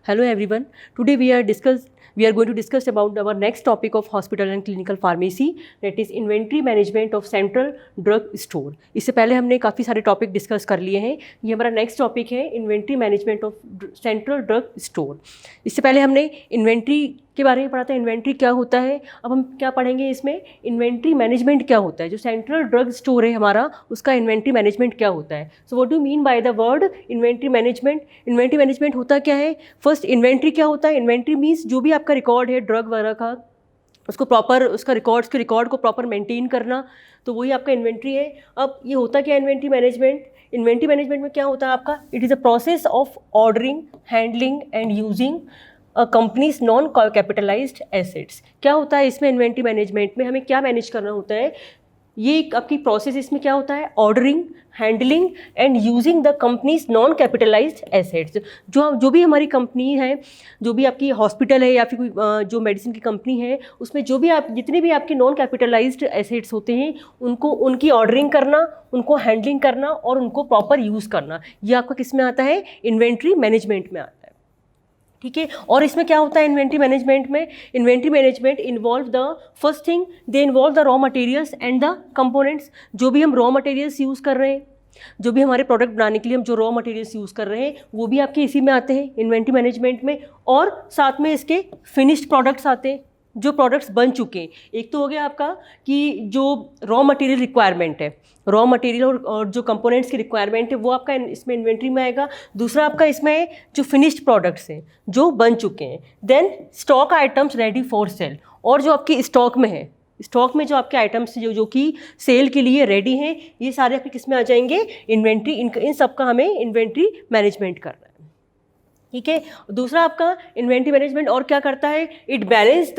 Hello everyone. Today we are going to discuss about our next topic of hospital and clinical pharmacy, that is inventory management of central drug store. इससे पहले हमने काफ़ी सारे topic discuss कर लिए हैं. ये हमारा नेक्स्ट टॉपिक है inventory management of central drug store. इससे पहले हमने इन्वेंट्री के बारे में पढ़ा था, इन्वेंट्री क्या होता है. अब हम क्या पढ़ेंगे इसमें, इन्वेंट्री मैनेजमेंट क्या होता है. जो सेंट्रल ड्रग स्टोर है हमारा, उसका इन्वेंट्री मैनेजमेंट क्या होता है. So what do mean by the word inventory management. Inventory management होता क्या है. फर्स्ट, इन्वेंट्री क्या होता है. इन्वेंट्री मीन्स जो भी आपका रिकॉर्ड है ड्रग वगैरह का, उसको प्रॉपर, उसका रिकॉर्ड को प्रॉपर मेंटेन करना, तो वही आपका इन्वेंट्री है. अब ये होता क्या है इन्वेंट्री मैनेजमेंट. इन्वेंट्री मैनेजमेंट में क्या होता है आपका, it is a process of ordering, handling and using a companies non capitalised assets. क्या होता है इसमें इन्वेंट्री मैनेजमेंट में, हमें क्या मैनेज करना होता है. ये एक आपकी प्रोसेस इसमें क्या होता है, ordering, handling and using the companies non capitalised assets. जो भी हमारी कंपनी है, जो भी आपकी हॉस्पिटल है या फिर कोई जो मेडिसिन की कंपनी है, उसमें जो भी आप जितने भी आपके नॉन कैपिटलाइज्ड एसेट्स होते हैं, उनको उनकी ऑर्डरिंग करना, उनको हैंडलिंग करना और उनको प्रॉपर यूज़ करना, ये आपका किस में आता है, इन्वेंट्री मैनेजमेंट में आता है. ठीक है. और इसमें क्या होता है इन्वेंट्री मैनेजमेंट में, inventory management involve the first thing, they involve the raw materials and the components. जो भी हम रॉ मटेरियल्स यूज़ कर रहे हैं, जो भी हमारे प्रोडक्ट बनाने के लिए हम जो रॉ मटेरियल्स यूज़ कर रहे हैं, वो भी आपके इसी में आते हैं इन्वेंट्री मैनेजमेंट में. और साथ में इसके फिनिश्ड प्रोडक्ट्स आते हैं, जो प्रोडक्ट्स बन चुके हैं. एक तो हो गया आपका कि जो रॉ मटेरियल रिक्वायरमेंट है, रॉ मटेरियल और जो कंपोनेंट्स की रिक्वायरमेंट है, वो आपका इसमें इन्वेंट्री में आएगा. दूसरा आपका इसमें है जो फिनिश्ड प्रोडक्ट्स हैं, जो बन चुके हैं. Then stock items ready for sale, और जो आपकी स्टॉक में है, स्टॉक में जो आपके आइटम्स जो कि सेल के लिए रेडी हैं, ये सारे आपके किस में आ जाएंगे, इन्वेंट्री. इन सब का हमें इन्वेंट्री मैनेजमेंट करना है. ठीक है. दूसरा आपका इन्वेंट्री मैनेजमेंट और क्या करता है, इट बैलेंस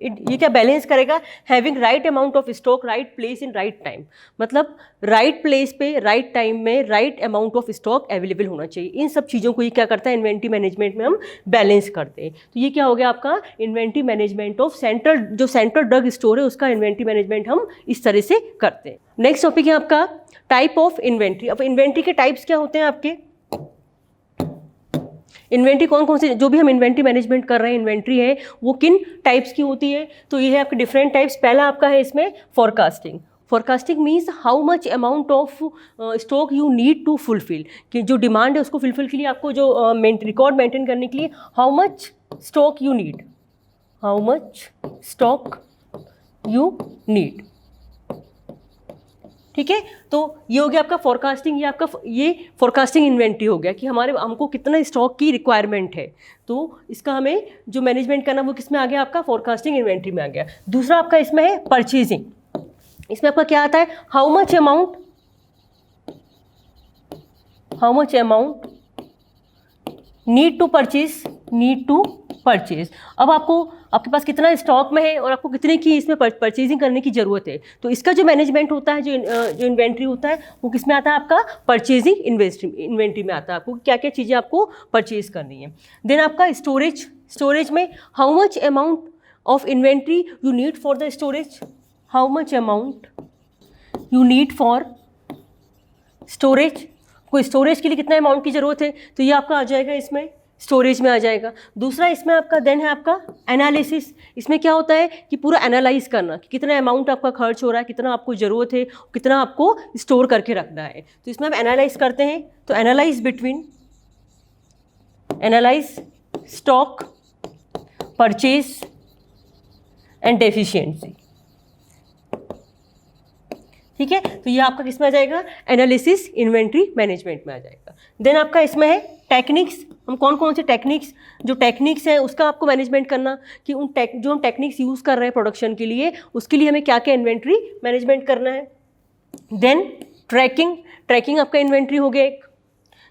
ये क्या बैलेंस करेगा, having right amount of stock, right place in right time. मतलब राइट प्लेस पे राइट टाइम में right amount of stock available होना चाहिए. इन सब चीज़ों को ये क्या करता है इन्वेंट्री मैनेजमेंट में हम बैलेंस करते हैं. तो ये क्या हो गया आपका inventory management of central drug store है, उसका इन्वेंट्री मैनेजमेंट हम इस तरह से करते हैं. नेक्स्ट टॉपिक है आपका टाइप ऑफ इन्वेंट्री. अब इन्वेंट्री के टाइप्स क्या होते हैं आपके, इन्वेंट्री कौन कौन से, जो भी हम इन्वेंट्री मैनेजमेंट कर रहे हैं इन्वेंट्री है, वो किन टाइप्स की होती है. तो ये है आपके डिफरेंट टाइप्स. पहला आपका है इसमें forecasting. Forecasting means how much amount of stock you need to fulfil, कि जो डिमांड है उसको फुलफिल के लिए आपको जो रिकॉर्ड मेंटेन करने के लिए how much stock you need, how much stock you need. ठीक है. तो ये हो गया आपका फॉरकास्टिंग. ये फॉरकास्टिंग इन्वेंट्री हो गया कि हमको कितना स्टॉक की रिक्वायरमेंट है, तो इसका हमें जो मैनेजमेंट करना वो किस में आ गया, आपका फॉरकास्टिंग इन्वेंट्री में आ गया. दूसरा आपका इसमें है परचेजिंग. इसमें आपका क्या आता है, how much amount need to purchase. अब आपके पास कितना स्टॉक में है और आपको कितने की इसमें परचेजिंग करने की ज़रूरत है. तो इसका जो मैनेजमेंट होता है, जो इन्वेंट्री होता है, वो किस में आता है, आपका परचेजिंग इन्वेंट्री में आता है. आपको क्या क्या चीज़ें आपको परचेज करनी है. देन आपका स्टोरेज में how much amount of inventory you need for the storage, how much amount you need for storage. कोई स्टोरेज के लिए कितना अमाउंट की ज़रूरत है, तो ये आपका आ जाएगा इसमें स्टोरेज में आ जाएगा. दूसरा इसमें आपका देन है आपका एनालिसिस. इसमें क्या होता है कि पूरा एनालाइज करना कि कितना अमाउंट आपका खर्च हो रहा है, कितना आपको ज़रूरत है, कितना आपको स्टोर करके रखना है. तो इसमें हम एनालाइज करते हैं. तो analyse stock, purchase and deficiency. ठीक है. तो ये आपका किस में आ जाएगा, एनालिसिस इन्वेंट्री मैनेजमेंट में आ जाएगा. देन आपका इसमें है टेक्निक्स. हम कौन से जो टेक्निक्स हैं उसका आपको मैनेजमेंट करना, कि जो हम टेक्निक्स यूज़ कर रहे हैं प्रोडक्शन के लिए, उसके लिए हमें क्या क्या इन्वेंट्री मैनेजमेंट करना है. देन ट्रैकिंग आपका इन्वेंट्री हो गया एक.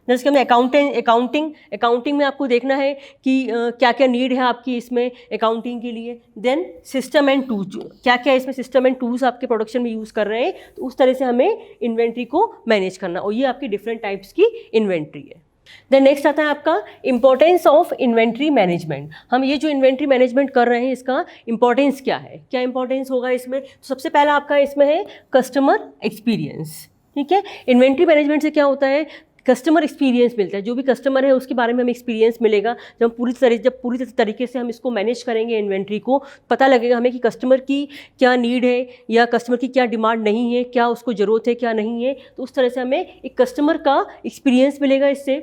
जैसे कि हमें अकाउंटिंग में आपको देखना है कि क्या क्या नीड है आपकी इसमें अकाउंटिंग के लिए. देन सिस्टम एंड टूल्स, क्या क्या इसमें सिस्टम एंड टूल्स आपके प्रोडक्शन में यूज़ कर रहे हैं, तो उस तरह से हमें इन्वेंट्री को मैनेज करना. और ये आपकी डिफरेंट टाइप्स की इन्वेंट्री है. देन नेक्स्ट आता है आपका इंपॉर्टेंस ऑफ इन्वेंट्री मैनेजमेंट. हम ये जो इन्वेंट्री मैनेजमेंट कर रहे हैं, इसका इंपॉर्टेंस क्या है, क्या इंपॉर्टेंस होगा इसमें. तो सबसे पहला आपका इसमें है कस्टमर एक्सपीरियंस. ठीक है. इन्वेंट्री मैनेजमेंट से क्या होता है, कस्टमर एक्सपीरियंस मिलता है, जो भी कस्टमर है उसके बारे में हमें एक्सपीरियंस मिलेगा। जब पूरी तरीके से हम इसको मैनेज करेंगे इन्वेंट्री को, पता लगेगा हमें कि कस्टमर की क्या नीड है या कस्टमर की क्या डिमांड नहीं है, क्या उसको ज़रूरत है क्या नहीं है। तो उस तरह से हमें एक कस्टमर का एक्सपीरियंस मिलेगा इससे।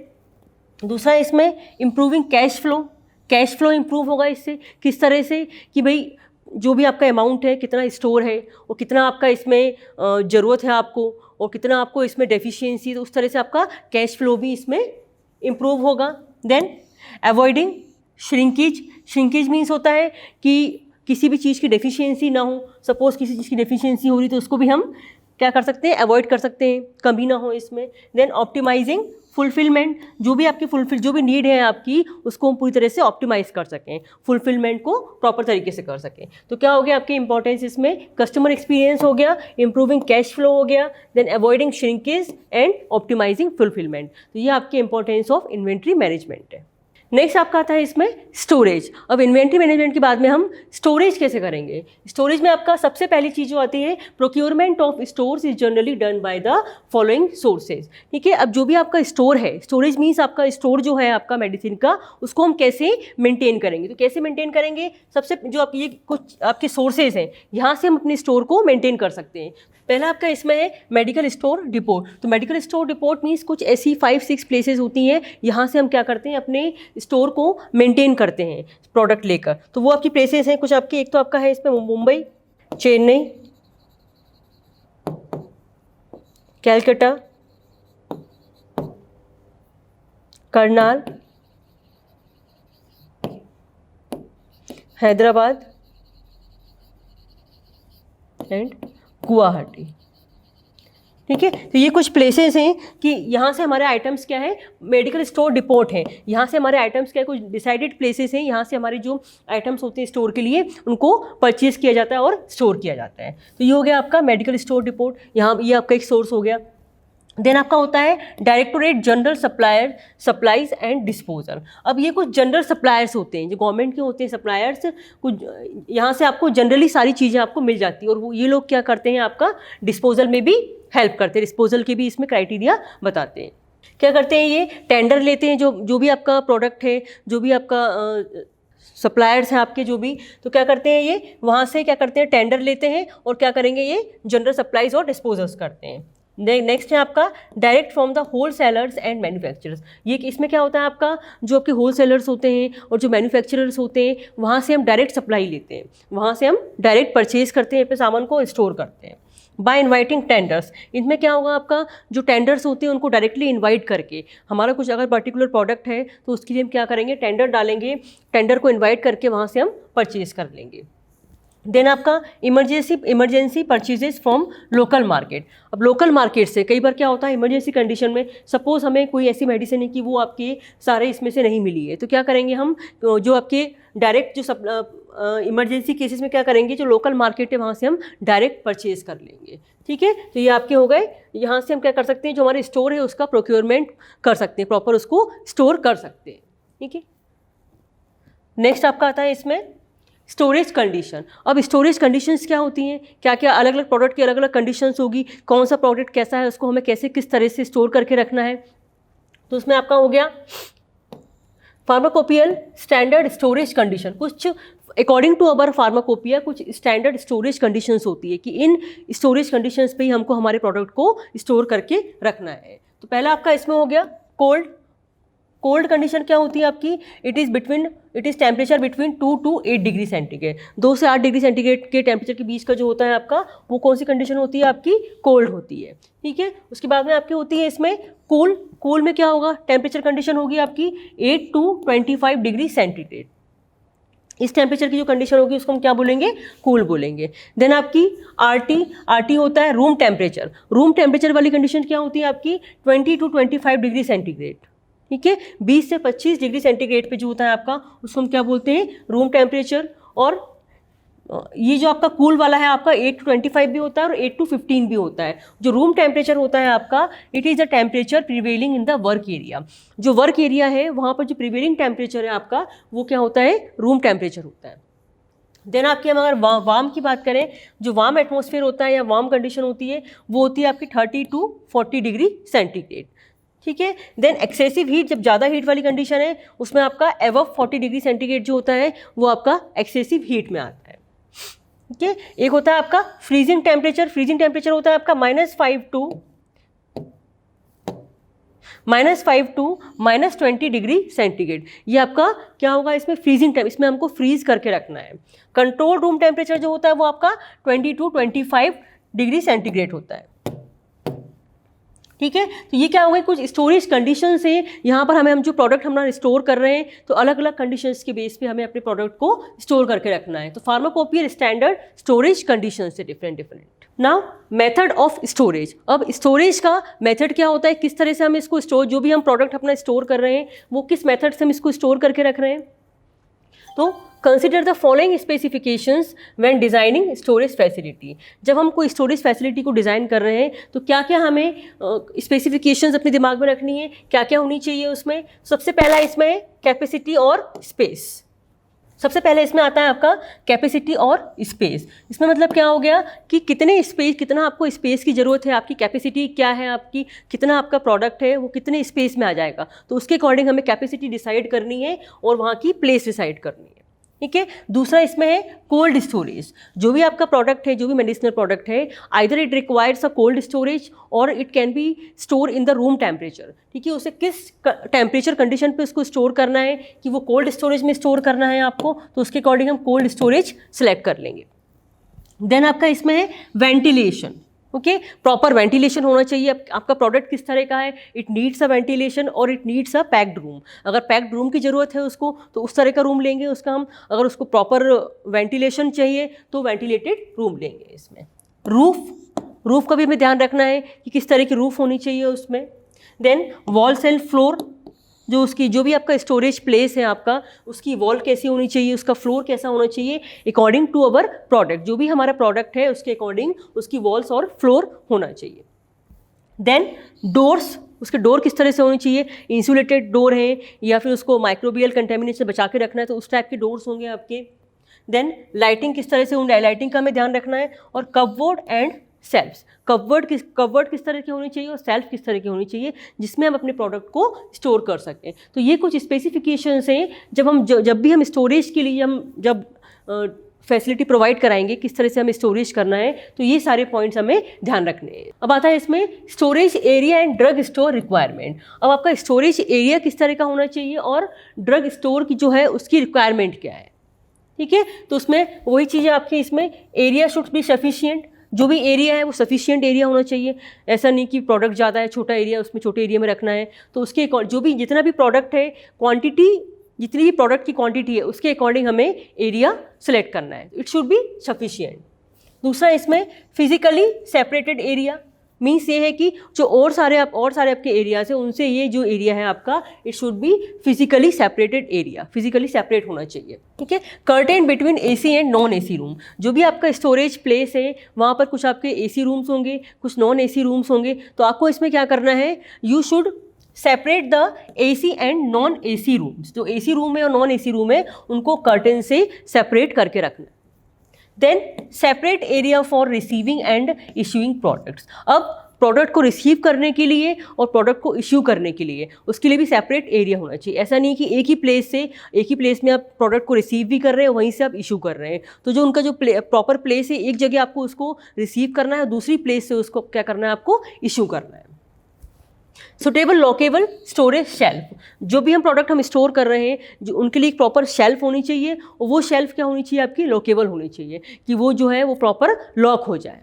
दूसरा इसमें इम्प्रूविंग कैश फ्लो इम्प्रूव होगा इससे। किस तरह से कि भाई जो भी आपका अमाउंट है, कितना स्टोर है और कितना आपका इसमें ज़रूरत है आपको और कितना आपको इसमें डेफिशिएंसी, तो उस तरह से आपका कैश फ्लो भी इसमें इम्प्रूव होगा। देन अवॉइडिंग श्रिंकेज मीन्स होता है कि किसी भी चीज़ की डेफिशिएंसी ना हो। सपोज़ किसी चीज़ की डेफिशिएंसी हो रही तो उसको भी हम क्या कर सकते हैं, अवॉइड कर सकते हैं, कमी ना हो इसमें। देन ऑप्टिमाइजिंग फुलफिलमेंट, जो भी नीड है आपकी उसको हम पूरी तरह से ऑप्टिमाइज कर सकें, फुलफिलमेंट को प्रॉपर तरीके से कर सकें। तो क्या हो गया आपके इंपॉर्टेंस इसमें, कस्टमर एक्सपीरियंस हो गया, इंप्रूविंग कैश फ्लो हो गया, then avoiding shrinkage and optimising fulfilment. तो ये आपके इंपॉर्टेंस ऑफ इन्वेंट्री मैनेजमेंट है। नेक्स्ट आपका आता है इसमें स्टोरेज। अब इन्वेंट्री मैनेजमेंट के बाद में हम स्टोरेज कैसे करेंगे। स्टोरेज में आपका सबसे पहली चीज़ जो आती है, procurement of stores is generally done by the following sources. ठीक है, अब जो भी आपका स्टोर है, स्टोरेज मीन्स आपका स्टोर जो है आपका मेडिसिन का, उसको हम कैसे मेंटेन करेंगे। तो कैसे मेंटेन करेंगे, सबसे जो आप ये कुछ आपके सोर्सेज हैं, यहाँ से हम अपने स्टोर को मेंटेन कर सकते हैं। पहला आपका इसमें है मेडिकल स्टोर डिपोट। तो मेडिकल स्टोर डिपोट मीन्स कुछ ऐसी 5-6 प्लेसेस होती हैं, यहाँ से हम क्या करते हैं, अपने स्टोर को मेंटेन करते हैं प्रोडक्ट लेकर। तो वो आपकी प्लेसेस हैं कुछ आपकी, एक तो आपका है इसमें मुंबई, चेन्नई, कैलकाटा, करनाल, हैदराबाद एंड गुवाहाटी। ठीक है, तो ये कुछ प्लेसेस हैं कि यहाँ से हमारे आइटम्स क्या है, मेडिकल स्टोर डिपोट है, यहाँ से हमारे आइटम्स क्या है, कुछ डिसाइडेड प्लेसेस हैं, यहाँ से हमारे जो आइटम्स होते हैं स्टोर के लिए उनको परचेज किया जाता है और स्टोर किया जाता है। तो ये हो गया आपका मेडिकल स्टोर डिपोट, यहाँ ये आपका एक सोर्स हो गया। देन आपका होता है directorate general supplies and disposal. अब ये कुछ जनरल सप्लायर्स होते हैं जो गवर्नमेंट के होते हैं सप्लायर्स, कुछ यहाँ से आपको जनरली सारी चीज़ें आपको मिल जाती है और वो ये लोग क्या करते हैं, आपका डिस्पोजल में भी हेल्प करते हैं। डिस्पोजल के भी इसमें क्राइटेरिया बताते हैं। क्या करते हैं, ये टेंडर लेते हैं, जो भी आपका प्रोडक्ट है, जो भी आपका सप्लायर्स हैं आपके जो भी, तो क्या करते हैं ये वहाँ से क्या करते हैं, टेंडर लेते हैं और क्या करेंगे, ये जनरल सप्लाईज और डिस्पोजल्स करते हैं। नेक्स्ट है आपका direct from the wholesalers and manufacturers. ये इसमें क्या होता है, आपका जो आपके होल सेलर्स होते हैं और जो मैन्युफैक्चरर्स होते हैं, वहाँ से हम डायरेक्ट सप्लाई लेते हैं, वहाँ से हम डायरेक्ट परचेज करते हैं, पे सामान को स्टोर करते हैं। बाय इन्वाइटिंग टेंडर्स, इनमें क्या होगा, आपका जो टेंडर्स होते हैं उनको डायरेक्टली इन्वाइट करके, हमारा कुछ अगर पर्टिकुलर प्रोडक्ट है तो उसके लिए हम क्या करेंगे, टेंडर डालेंगे, टेंडर को इन्वाइट करके वहाँ से हम परचेज कर लेंगे। देन आपका emergency purchases from local market. अब लोकल मार्केट से कई बार क्या होता है, इमरजेंसी कंडीशन में सपोज हमें कोई ऐसी मेडिसिन है कि वो आपके सारे इसमें से नहीं मिली है, तो क्या करेंगे हम, जो आपके डायरेक्ट जो इमरजेंसी केसेस में क्या करेंगे, जो लोकल मार्केट है वहाँ से हम डायरेक्ट परचेज कर लेंगे। ठीक है, तो ये आपके हो गए। यहाँ से हम क्या कर सकते हैं, जो हमारे स्टोर है उसका प्रोक्योरमेंट कर सकते हैं, प्रॉपर उसको स्टोर कर सकते हैं। ठीक है, नेक्स्ट आपका आता है इसमें स्टोरेज कंडीशन। अब स्टोरेज कंडीशंस क्या होती हैं, क्या क्या अलग अलग प्रोडक्ट की अलग अलग कंडीशंस होगी, कौन सा प्रोडक्ट कैसा है, उसको हमें कैसे किस तरह से स्टोर करके रखना है। तो उसमें आपका हो गया फार्माकोपियल स्टैंडर्ड स्टोरेज कंडीशन। कुछ अकॉर्डिंग टू अवर फार्माकोपिया कुछ स्टैंडर्ड स्टोरेज कंडीशंस होती है कि इन स्टोरेज कंडीशंस पे ही हमको हमारे प्रोडक्ट को स्टोर करके रखना है। तो पहला आपका इसमें हो गया कोल्ड कंडीशन। क्या होती है आपकी, it is temperature between 2 to 8 degree centigrade. 2 से 8 डिग्री सेंटीग्रेड के टेम्परेचर के बीच का जो होता है आपका, वो कौन सी कंडीशन होती है आपकी, कोल्ड होती है। ठीक है, उसके बाद में आपकी होती है इसमें कूल में क्या होगा, टेम्परेचर कंडीशन होगी आपकी 8 to 25 डिग्री सेंटीग्रेड। इस टेम्परेचर की जो कंडीशन होगी उसको हम क्या बोलेंगे, कूल बोलेंगे। देन आपकी आरटी होता है रूम टेम्परेचर वाली कंडीशन क्या होती है आपकी 20 to 25 डिग्री सेंटीग्रेड। ठीक है, 20 से 25 डिग्री सेंटीग्रेड पे जो होता है आपका, उसको हम क्या बोलते हैं, रूम टेम्परेचर। और ये जो आपका कूल वाला है आपका 8 to 25 भी होता है और 8 to 15 भी होता है। जो रूम टेम्परेचर होता है आपका, it is the temperature prevailing in the work area. जो वर्क एरिया है वहाँ पर जो प्रिवेलिंग टेम्परेचर है आपका, वो क्या होता है, रूम टेम्परेचर होता है। देन आपकी हम अगर वार्म की बात करें, जो वार्म एटमॉस्फेयर होता है या वार्म कंडीशन होती है, वो होती है आपकी 30 to 40 डिग्री सेंटीग्रेड। ठीक है। देन एक्सेसिव हीट, जब ज़्यादा हीट वाली कंडीशन है उसमें आपका एबव 40 डिग्री सेंटीग्रेड जो होता है वो आपका एक्सेसिव हीट में आता है। ठीक है। एक होता है आपका फ्रीजिंग टेम्परेचर, फ्रीजिंग टेम्परेचर होता है आपका -5 टू -20 डिग्री सेंटीग्रेड। ये आपका क्या होगा इसमें, फ्रीजिंग टाइम, इसमें हमको फ्रीज करके रखना है। कंट्रोल रूम टेम्परेचर जो होता है वो आपका 20 टू 25 डिग्री सेंटीग्रेड होता है। ठीक है। तो ये क्या हो गई, कुछ स्टोरेज कंडीशन से यहाँ पर हम जो प्रोडक्ट हमारा स्टोर कर रहे हैं तो अलग अलग कंडीशंस के बेस पे हमें अपने प्रोडक्ट को स्टोर करके रखना है। तो फार्माकोपियर स्टैंडर्ड स्टोरेज कंडीशन से different. Now method of storage. अब स्टोरेज का मेथड क्या होता है, किस तरह से हम इसको स्टोर, जो भी हम प्रोडक्ट अपना स्टोर कर रहे हैं वो किस मेथड से हम इसको स्टोर करके रख रहे हैं। तो consider the following specifications when designing storage facility. जब हम कोई स्टोरेज फैसिलिटी को डिज़ाइन कर रहे हैं तो क्या क्या हमें स्पेसिफिकेशंस अपने दिमाग में रखनी है, क्या क्या होनी चाहिए उसमें। सबसे पहला इसमें कैपेसिटी और स्पेस। सबसे पहले इसमें आता है आपका कैपेसिटी और स्पेस। इसमें मतलब क्या हो गया कि कितने स्पेस, कितना आपको स्पेस की ज़रूरत है, आपकी कैपेसिटी क्या है, आपकी कितना आपका प्रोडक्ट है वो कितने स्पेस में आ जाएगा, तो उसके अकॉर्डिंग हमें कैपेसिटी डिसाइड करनी है और वहाँ की प्लेस डिसाइड करनी है। ठीक है। दूसरा इसमें है कोल्ड स्टोरेज। जो भी आपका प्रोडक्ट है, जो भी मेडिसिनल प्रोडक्ट है, either it requires a cold storage और it can be store in the room temperature. ठीक है। उसे किस टेम्परेचर कंडीशन पे उसको स्टोर करना है, कि वो कोल्ड स्टोरेज में स्टोर करना है आपको, तो उसके अकॉर्डिंग हम कोल्ड स्टोरेज सेलेक्ट कर लेंगे। देन आपका इसमें है वेंटिलेशन। ओके, प्रॉपर वेंटिलेशन होना चाहिए। आपका प्रोडक्ट किस तरह का है, इट नीड्स अ वेंटिलेशन और it needs a packed room. अगर पैक्ड रूम की ज़रूरत है उसको तो उस तरह का रूम लेंगे उसका हम, अगर उसको प्रॉपर वेंटिलेशन चाहिए तो वेंटिलेटेड रूम लेंगे। इसमें रूफ का भी हमें ध्यान रखना है कि किस तरह की रूफ होनी चाहिए उसमें। देन वॉल सेल फ्लोर, जो भी आपका स्टोरेज प्लेस है आपका, उसकी वॉल कैसी होनी चाहिए, उसका फ्लोर कैसा होना चाहिए, अकॉर्डिंग टू अवर प्रोडक्ट। जो भी हमारा प्रोडक्ट है उसके अकॉर्डिंग उसकी वॉल्स और फ्लोर होना चाहिए। देन डोर्स, उसके डोर किस तरह से होनी चाहिए, इंसुलेटेड डोर है या फिर उसको माइक्रोबियल कंटेमिनेशन से बचा के रखना है तो उस टाइप के डोर्स होंगे आपके। देन लाइटिंग किस तरह से होंगे, लाइटिंग का हमें ध्यान रखना है। और कपबोर्ड एंड सेल्फ्स, कपबोर्ड किस तरह की होनी चाहिए और सेल्फ किस तरह की होनी चाहिए जिसमें हम अपने प्रोडक्ट को स्टोर कर सकें। तो ये कुछ स्पेसिफिकेशंस हैं जब भी हम स्टोरेज के लिए जब फैसिलिटी प्रोवाइड कराएंगे, किस तरह से हमें स्टोरेज करना है, तो ये सारे पॉइंट्स हमें ध्यान रखने हैं। अब आता है इसमें storage area and drug store requirement. अब आपका स्टोरेज एरिया किस तरह का होना चाहिए और ड्रग स्टोर की जो है उसकी रिक्वायरमेंट क्या है। ठीक है। तो उसमें वही चीज़ें आपकी, इसमें एरिया शुड बी सफिशिएंट, जो भी एरिया है वो सफिशिएंट एरिया होना चाहिए। ऐसा नहीं कि प्रोडक्ट ज़्यादा है, छोटा एरिया, उसमें छोटे एरिया में रखना है। तो उसके जो भी जितना भी प्रोडक्ट है, क्वांटिटी, जितनी भी प्रोडक्ट की क्वांटिटी है उसके अकॉर्डिंग हमें एरिया सेलेक्ट करना है। It should be sufficient. दूसरा इसमें फिजिकली सेपरेटेड एरिया, मीन्स ये है कि जो और सारे आपके एरियाज हैं उनसे ये जो एरिया है आपका, it should be physically separated area, physically separate होना चाहिए। ठीक है। Curtain between AC and non AC room. जो भी आपका स्टोरेज प्लेस है वहाँ पर कुछ आपके एसी रूम्स होंगे, कुछ नॉन एसी रूम्स होंगे। तो आपको इसमें क्या करना है, you should separate the AC and non AC rooms. जो एसी रूम है और नॉन एसी रूम है उनको कर्टेन से सेपरेट करके रखना। Then separate area for receiving and issuing products. अब प्रोडक्ट को रिसीव करने के लिए और प्रोडक्ट को इश्यू करने के लिए उसके लिए भी सेपरेट एरिया होना चाहिए। ऐसा नहीं कि एक ही प्लेस में आप प्रोडक्ट को रिसीव भी कर रहे हैं वहीं से आप इशू कर रहे हैं। तो जो उनका जो प्रॉपर प्लेस है, एक जगह आपको उसको रिसीव करना है, दूसरी प्लेस से उसको क्या करना है, आपको इशू करना है। सुटेबल लॉकेबल स्टोरेज शेल्फ, जो भी हम प्रोडक्ट हम स्टोर कर रहे हैं जो उनके लिए एक प्रॉपर शेल्फ होनी चाहिए और वो शेल्फ क्या होनी चाहिए, आपकी लॉकेबल होनी चाहिए कि वो जो है वो प्रॉपर लॉक हो जाए।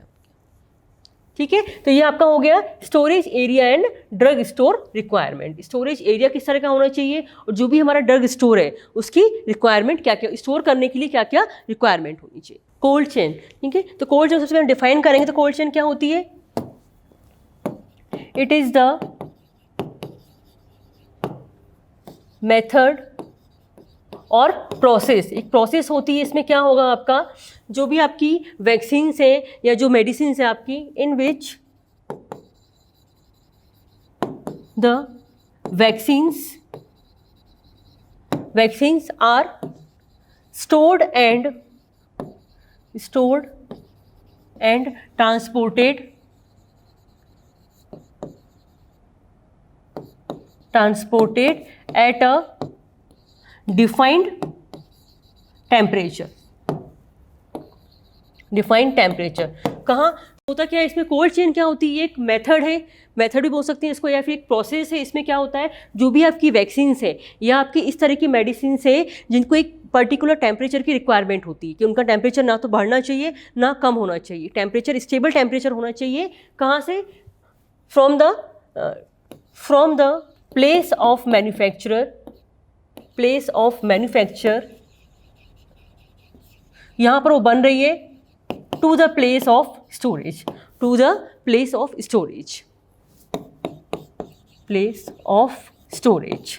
ठीक है। तो ये आपका हो गया storage area and drug store requirement. Storage area किस तरह का होना चाहिए और जो भी हमारा ड्रग स्टोर है उसकी रिक्वायरमेंट क्या क्या, स्टोर करने के लिए क्या क्या रिक्वायरमेंट होनी चाहिए। कोल्ड चेन, ठीक है। तो कोल्ड चेन सबसे पहले डिफाइन करेंगे तो कोल्ड चेन क्या होती है, इट इज द मेथड और प्रोसेस, एक प्रोसेस होती है। इसमें क्या होगा आपका, जो भी आपकी वैक्सीन्स है या जो मेडिसिन है आपकी, in which the vaccines are stored and transported transported at a defined temperature, defined temperature. कहाँ होता क्या है इसमें, कोल्ड चेन क्या होती है, एक मेथड है, मेथड भी बोल सकते हैं इसको, या फिर एक प्रोसेस है। इसमें क्या होता है, जो भी आपकी वैक्सीन्स है या आपकी इस तरह की मेडिसिन है जिनको एक पर्टिकुलर टेम्परेचर की रिक्वायरमेंट होती है कि उनका टेम्परेचर ना तो बढ़ना चाहिए ना कम होना चाहिए, टेम्परेचर स्टेबल टेम्परेचर होना चाहिए। कहाँ से, from the place of manufacturer, place of manufacture, यहाँ पर वो बन रही है, to the place of storage, to the place of storage, place of storage.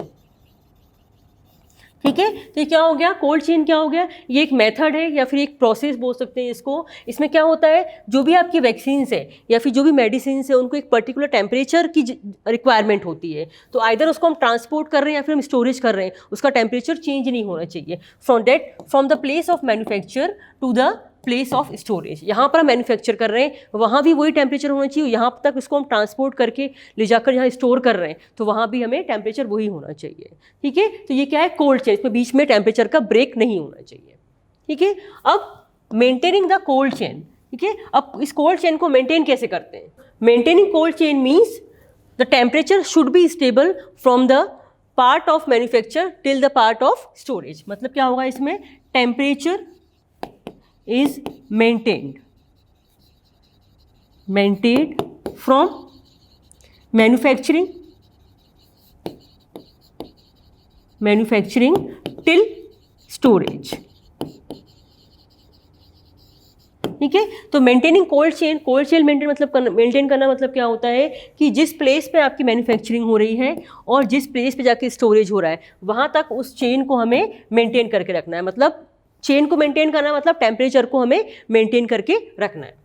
ठीक है, तो ये क्या हो गया, कोल्ड चेन क्या हो गया, ये एक मेथड है या फिर एक प्रोसेस बोल सकते हैं इसको। इसमें क्या होता है, जो भी आपकी वैक्सीन्स है या फिर जो भी मेडिसिन है उनको एक पर्टिकुलर टेम्परेचर की रिक्वायरमेंट होती है। तो आइदर उसको हम ट्रांसपोर्ट कर रहे हैं या फिर हम स्टोरेज कर रहे हैं, उसका टेम्परेचर चेंज नहीं होना चाहिए। From the place of manufacture to the place of storage, यहाँ पर हम मैन्युफैक्चर कर रहे हैं वहाँ भी वही टेम्परेचर होना चाहिए, यहाँ तक इसको हम ट्रांसपोर्ट करके ले जाकर यहाँ स्टोर कर रहे हैं तो वहाँ भी हमें टेम्परेचर वही होना चाहिए। ठीक है, तो ये क्या है, कोल्ड चेन, इसमें बीच में टेम्परेचर का ब्रेक नहीं होना चाहिए। ठीक है, अब मेंटेनिंग द कोल्ड चेन। ठीक है, अब इस कोल्ड चेन को मेंटेन कैसे करते हैं, maintaining cold chain means the temperature should be stable from the part of manufacture till the part of storage. मतलब क्या होगा इसमें, temperature is maintained from manufacturing till storage। ठीक है, तो maintaining cold chain, cold chain maintain करना मतलब क्या होता है कि जिस प्लेस पे आपकी मैन्युफैक्चरिंग हो रही है और जिस प्लेस पे जाके स्टोरेज हो रहा है वहाँ तक उस चेन को हमें मेंटेन करके रखना है। मतलब चेन को मेंटेन करना मतलब टेम्परेचर को हमें मेंटेन करके रखना है।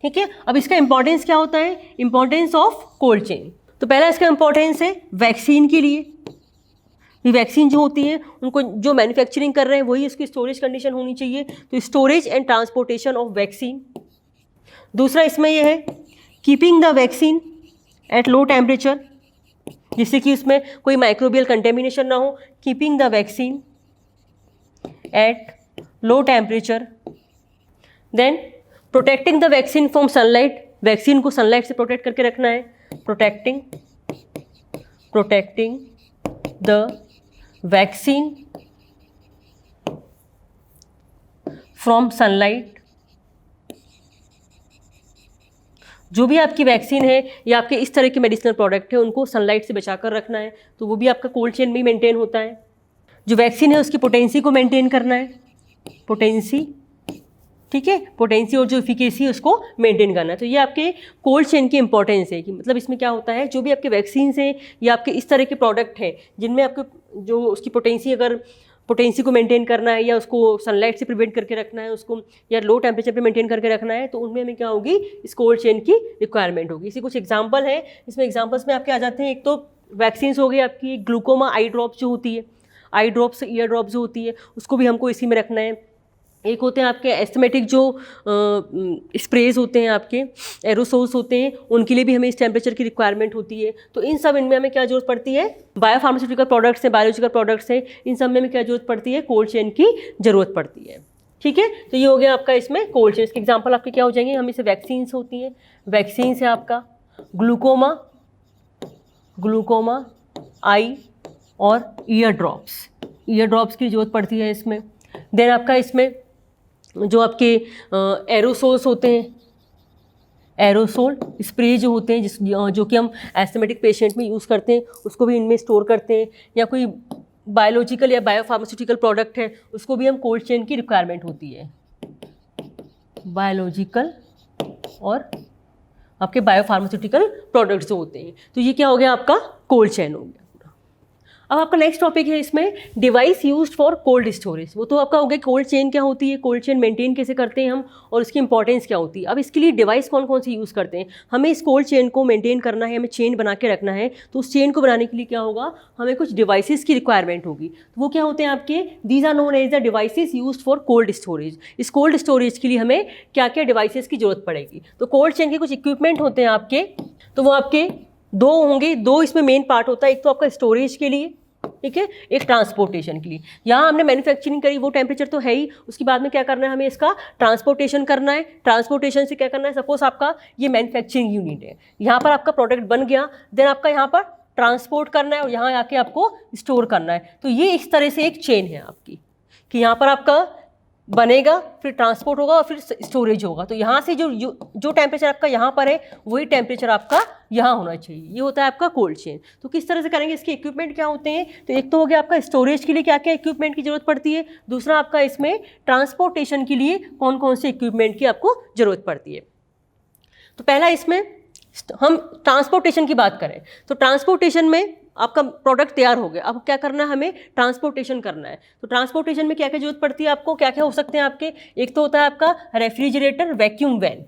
ठीक है, अब इसका इंपॉर्टेंस क्या होता है, इंपॉर्टेंस ऑफ कोल्ड चेन। तो पहला इसका इंपॉर्टेंस है वैक्सीन के लिए, ये वैक्सीन जो होती है उनको जो मैन्युफैक्चरिंग कर रहे हैं वही इसकी स्टोरेज कंडीशन होनी चाहिए, तो storage and transportation of vaccine. दूसरा इसमें यह है keeping the vaccine at low temperature, जिससे कि उसमें कोई माइक्रोबियल कंटेमिनेशन ना हो, keeping the vaccine at low temperature। then protecting the vaccine from sunlight, vaccine को सनलाइट से प्रोटेक्ट करके रखना है, protecting the vaccine from sunlight। जो भी आपकी वैक्सीन है या आपके इस तरह के मेडिसिनल प्रोडक्ट है उनको सनलाइट से बचाकर रखना है, तो वो भी आपका कोल्ड चेन में मेंटेन होता है। जो वैक्सीन है उसकी पोटेंसी को मेंटेन करना है, पोटेंसी। ठीक है, पोटेंसी और जो इफिकेसी है उसको मेंटेन करना है। तो ये आपके कोल्ड चेन की इंपॉर्टेंस है कि मतलब इसमें क्या होता है, जो भी आपके वैक्सीन हैं या आपके इस तरह के प्रोडक्ट हैं जिनमें आपको जो उसकी पोटेंसी, अगर पोटेंसी को मेंटेन करना है या उसको सनलाइट से प्रिवेंट करके रखना है उसको, या लो टेम्परेचर पे मेंटेन करके रखना है, तो उनमें हमें क्या होगी, इस कोल्ड चेन की रिक्वायरमेंट होगी। इसी कुछ एग्जांपल है, इसमें एग्जांपल्स में आपके आ जाते हैं। एक तो वैक्सीन हो गई आपकी ग्लूकोमा आई ड्रॉप्स जो होती है, आई ड्रॉप्स ईयर ड्रॉप्स जो होती है उसको भी हमको इसी में रखना है। एक होते हैं आपके एस्थमेटिक जो स्प्रेज होते हैं, आपके एरोसोल्स होते हैं, उनके लिए भी हमें इस टेम्परेचर की रिक्वायरमेंट होती है। तो इन सब इनमें हमें क्या जरूरत पड़ती है, बायोफार्मास्यूटिकल प्रोडक्ट्स हैं, बायोलॉजिकल प्रोडक्ट्स हैं, इन सब में हमें क्या जरूरत पड़ती है, कोल्ड चेन की जरूरत पड़ती है। ठीक है, तो ये हो गया आपका इसमें कोल्ड चेन। इसके एग्जाम्पल आपके क्या हो जाएंगे, हम इसे वैक्सीन्स होती हैं, वैक्सीन्स है आपका ग्लूकोमा आई और ईयर ड्रॉप्स की जरूरत पड़ती है इसमें। देन आपका इसमें जो आपके एरोसोल्स होते हैं, एरोसोल स्प्रे जो होते हैं जो कि हम एस्थमेटिक पेशेंट में यूज़ करते हैं, उसको भी इनमें स्टोर करते हैं। या कोई बायोलॉजिकल या बायोफार्मास्यूटिकल प्रोडक्ट है उसको भी हम कोल्ड चेन की रिक्वायरमेंट होती है, बायोलॉजिकल और आपके बायोफार्मास्यूटिकल प्रोडक्ट्स जो होते हैं। तो ये क्या हो गया, आपका कोल्ड चेन हो गया। अब आपका नेक्स्ट टॉपिक है इसमें device used for cold storage. वो तो आपका हो गया कोल्ड चेन क्या होती है, कोल्ड चेन मेंटेन कैसे करते हैं हम और उसकी इंपॉर्टेंस क्या होती है। अब इसके लिए डिवाइस कौन कौन से यूज़ करते हैं, हमें इस कोल्ड चेन को मेंटेन करना है, हमें चेन बना के रखना है, तो उस चेन को बनाने के लिए क्या होगा, हमें कुछ डिवाइसेस की रिक्वायरमेंट होगी। तो वो क्या होते हैं आपके, these are known as the devices used for cold storage. इस कोल्ड स्टोरेज के लिए हमें क्या क्या डिवाइसेस की जरूरत पड़ेगी। तो कोल्ड चेन के कुछ इक्विपमेंट होते हैं आपके, तो वो आपके दो होंगे, दो इसमें मेन पार्ट होता है, एक तो आपका स्टोरेज के लिए, ठीक है, एक ट्रांसपोर्टेशन के लिए। यहाँ हमने मैन्युफैक्चरिंग करी, वो टेम्परेचर तो है ही, उसके बाद में क्या करना है, हमें इसका ट्रांसपोर्टेशन करना है। ट्रांसपोर्टेशन से क्या करना है, सपोज आपका ये मैन्युफैक्चरिंग यूनिट है, यहाँ पर आपका प्रोडक्ट बन गया, देन आपका यहाँ पर ट्रांसपोर्ट करना है और यहाँ आके आपको स्टोर करना है। तो ये इस तरह से एक चेन है आपकी, कि यहाँ पर आपका बनेगा, फिर ट्रांसपोर्ट होगा और फिर स्टोरेज होगा। तो यहाँ से जो टेम्परेचर आपका यहाँ पर है वही टेम्परेचर आपका यहाँ होना चाहिए। ये होता है आपका कोल्ड चेन। तो किस तरह से करेंगे, इसके इक्विपमेंट क्या होते हैं, तो एक तो हो गया आपका स्टोरेज के लिए क्या क्या इक्विपमेंट की जरूरत पड़ती है, दूसरा आपका इसमें ट्रांसपोर्टेशन के लिए कौन कौन से इक्विपमेंट की आपको जरूरत पड़ती है। तो पहला इसमें हम ट्रांसपोर्टेशन की बात करें तो ट्रांसपोर्टेशन में आपका प्रोडक्ट तैयार हो गया, अब क्या करना है, हमें ट्रांसपोर्टेशन करना है। तो ट्रांसपोर्टेशन में क्या क्या जरूरत पड़ती है आपको, क्या क्या हो सकते हैं आपके, एक तो होता है आपका रेफ्रिजरेटर वैक्यूम वैन।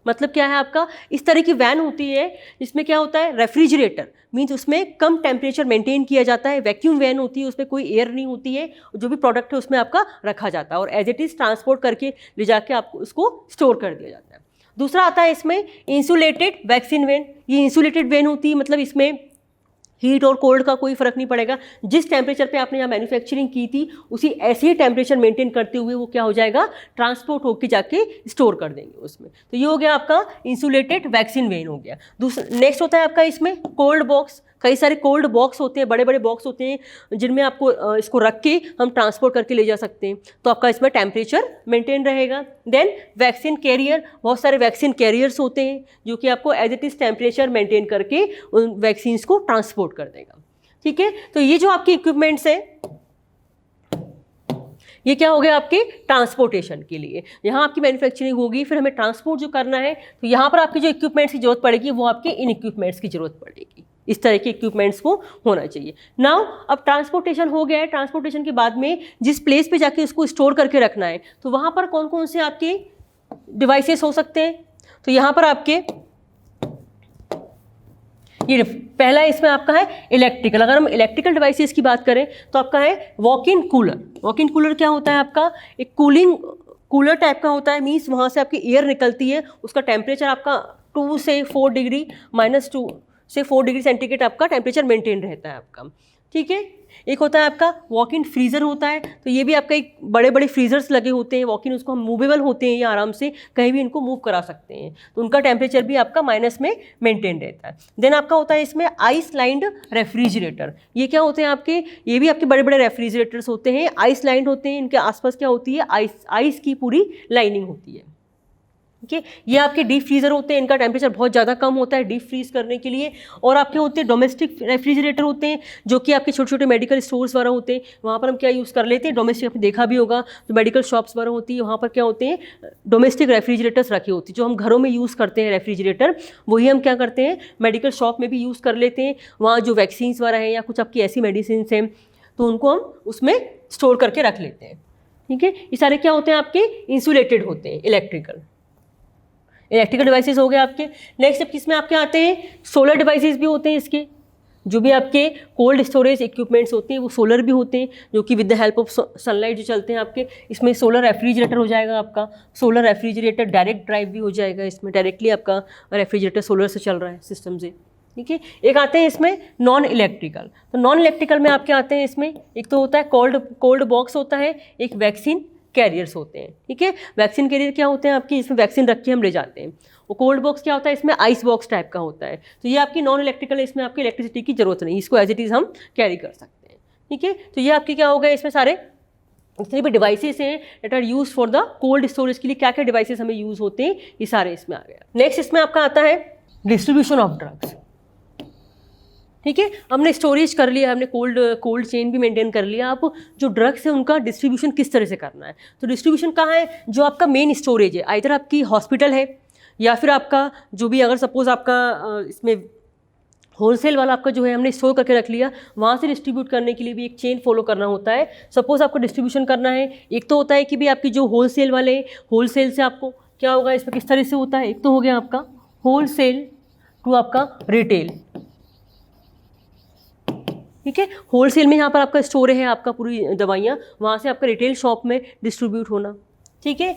मतलब क्या है आपका, इस तरह की वैन होती है जिसमें क्या होता है, रेफ्रिजरेटर मीन्स उसमें कम टेम्परेचर मेंटेन किया जाता है, वैक्यूम वैन होती है उसमें कोई एयर नहीं होती है, जो भी प्रोडक्ट है उसमें आपका रखा जाता है और एज इट इज़ ट्रांसपोर्ट करके ले जाके आपको उसको स्टोर कर दिया जाता है। दूसरा आता है इसमें इंसुलेटेड वैक्सीन वैन। ये इंसुलेटेड वैन होती है, मतलब इसमें हीट और कोल्ड का कोई फर्क नहीं पड़ेगा, जिस टेम्परेचर पे आपने यहाँ मैन्युफैक्चरिंग की थी उसी ऐसे ही टेम्परेचर मेंटेन करते हुए वो क्या हो जाएगा, ट्रांसपोर्ट होकर जाके स्टोर कर देंगे उसमें। तो ये हो गया आपका इंसुलेटेड वैक्सीन वेन हो गया। दूसरा नेक्स्ट होता है आपका इसमें कोल्ड बॉक्स। कई सारे कोल्ड बॉक्स होते हैं, बड़े बड़े बॉक्स होते हैं जिनमें आपको इसको रख के हम ट्रांसपोर्ट करके ले जा सकते हैं, तो आपका इसमें टेम्परेचर मेंटेन रहेगा। देन वैक्सीन कैरियर, बहुत सारे वैक्सीन कैरियर्स होते हैं जो कि आपको as it is temperature maintain करके उन वैक्सीन्स को ट्रांसपोर्ट कर देगा। ठीक है, तो ये जो आपके इक्विपमेंट्स हैं ये क्या हो गया आपके ट्रांसपोर्टेशन के लिए। यहाँ आपकी मैन्युफैक्चरिंग होगी, फिर हमें ट्रांसपोर्ट जो करना है तो यहाँ पर आपके जो इक्विपमेंट्स की जरूरत पड़ेगी वो आपके इन इक्विपमेंट्स की जरूरत पड़ेगी। इस तरह के इक्विपमेंट्स को होना चाहिए। नाउ अब ट्रांसपोर्टेशन हो गया है, ट्रांसपोर्टेशन के बाद में जिस प्लेस पे जाके उसको स्टोर करके रखना है तो वहाँ पर कौन कौन से आपके डिवाइसेस हो सकते हैं। तो यहाँ पर आपके ये पहला इसमें आपका है इलेक्ट्रिकल। अगर हम इलेक्ट्रिकल डिवाइसेस की बात करें तो आपका है walk in cooler. Walk in cooler क्या होता है आपका, एक कूलिंग कूलर टाइप का होता है, मीन्स वहाँ से आपकी एयर निकलती है, उसका टेम्परेचर आपका 2 से 4 डिग्री -2 से 4 डिग्री सेंटीग्रेड आपका टेम्परेचर मेंटेन रहता है आपका। ठीक है, एक होता है आपका वॉक इन फ्रीज़र होता है, तो ये भी आपका एक बड़े बड़े फ्रीजर्स लगे होते हैं वॉक इन, उसको हम मूवेबल होते हैं, ये आराम से कहीं भी इनको मूव करा सकते हैं, तो उनका टेम्परेचर भी आपका माइनस में मेंटेन रहता है। देन आपका होता है इसमें आइस लाइंड रेफ्रिजरेटर। ये क्या होते हैं आपके, ये भी आपके बड़े बड़े रेफ्रिजरेटर्स होते हैं, आइस लाइंड होते हैं, इनके आसपास क्या होती है, आइस की पूरी लाइनिंग होती है। ठीक है, ये आपके डीप फ्रीज़र होते हैं, इनका टेम्परेचर बहुत ज़्यादा कम होता है डीप फ्रीज करने के लिए। और आपके होते हैं डोमेस्टिक रेफ्रिजरेटर होते हैं, जो कि आपके छोटे छोटे मेडिकल स्टोर्स वगैरह होते हैं, वहाँ पर हम क्या यूज़ कर लेते हैं, डोमेस्टिक आपने देखा भी होगा, जो मेडिकल शॉप्स वगैरह होती है वहाँ पर क्या होते हैं, डोमेस्टिक रेफ्रिजरेटर्स रखे होते हैं। जो हम घरों में यूज़ करते हैं रेफ्रिजरेटर, वही हम क्या करते हैं मेडिकल शॉप में भी यूज़ कर लेते हैं। वहाँ जो वैक्सीन्स वगैरह हैं या कुछ आपकी ऐसी मेडिसिन हैं तो उनको हम उसमें स्टोर करके रख लेते हैं। ठीक है, ये सारे क्या होते हैं आपके इंसुलेटेड होते हैं, इलेक्ट्रिकल डिवाइसेस हो गए आपके। नेक्स्ट अब किसमें आपके आते हैं, सोलर डिवाइसेस भी होते हैं इसके, जो भी आपके कोल्ड स्टोरेज इक्विपमेंट्स होते हैं वो सोलर भी होते हैं, जो कि with the help of sunlight जो चलते हैं आपके। इसमें सोलर रेफ्रिजरेटर हो जाएगा आपका, सोलर रेफ्रिजरेटर डायरेक्ट ड्राइव भी हो जाएगा, इसमें डायरेक्टली आपका रेफ्रिजरेटर सोलर से चल रहा है सिस्टम से। ठीक है, एक आते हैं इसमें नॉन इलेक्ट्रिकल। तो नॉन इलेक्ट्रिकल में आपके आते हैं इसमें, एक तो होता है कोल्ड बॉक्स होता है, एक वैक्सीन कैरियर्स होते हैं। ठीक है, वैक्सीन कैरियर क्या होते हैं आपकी, इसमें वैक्सीन रख के हम ले जाते हैं। वो कोल्ड बॉक्स क्या होता है, इसमें आइस बॉक्स टाइप का होता है। तो ये आपकी नॉन इलेक्ट्रिकल है, इसमें आपकी इलेक्ट्रिसिटी की जरूरत नहीं, इसको एज इट इज़ हम कैरी कर सकते हैं। ठीक है, तो ये आपके क्या हो गए, इसमें सारे जितने भी डिवाइसेस हैं that are use for the cold storage के लिए क्या क्या डिवाइसेस हमें यूज़ होते हैं, ये सारे इसमें आ गया। नेक्स्ट इसमें आपका आता है डिस्ट्रीब्यूशन ऑफ ड्रग्स। ठीक है, हमने स्टोरेज कर लिया, हमने कोल्ड चेन भी मेंटेन कर लिया। आप जो ड्रग्स है उनका डिस्ट्रीब्यूशन किस तरह से करना है, तो डिस्ट्रीब्यूशन कहाँ है, जो आपका मेन स्टोरेज है, इधर आपकी हॉस्पिटल है या फिर आपका जो भी, अगर सपोज आपका इसमें होलसेल वाला आपका जो है हमने स्टोर करके रख लिया, वहाँ से डिस्ट्रीब्यूट करने के लिए भी एक चेन फॉलो करना होता है। सपोज आपको डिस्ट्रीब्यूशन करना है, एक तो होता है कि भी आपकी जो होलसेल वाले, होलसेल से आपको क्या होगा, इसमें किस तरह से होता है, एक तो हो गया आपका होलसेल टू आपका रिटेल। ठीक है, होलसेल में यहाँ पर आपका स्टोर है आपका पूरी दवाइयाँ, वहाँ से आपका रिटेल शॉप में डिस्ट्रीब्यूट होना। ठीक है,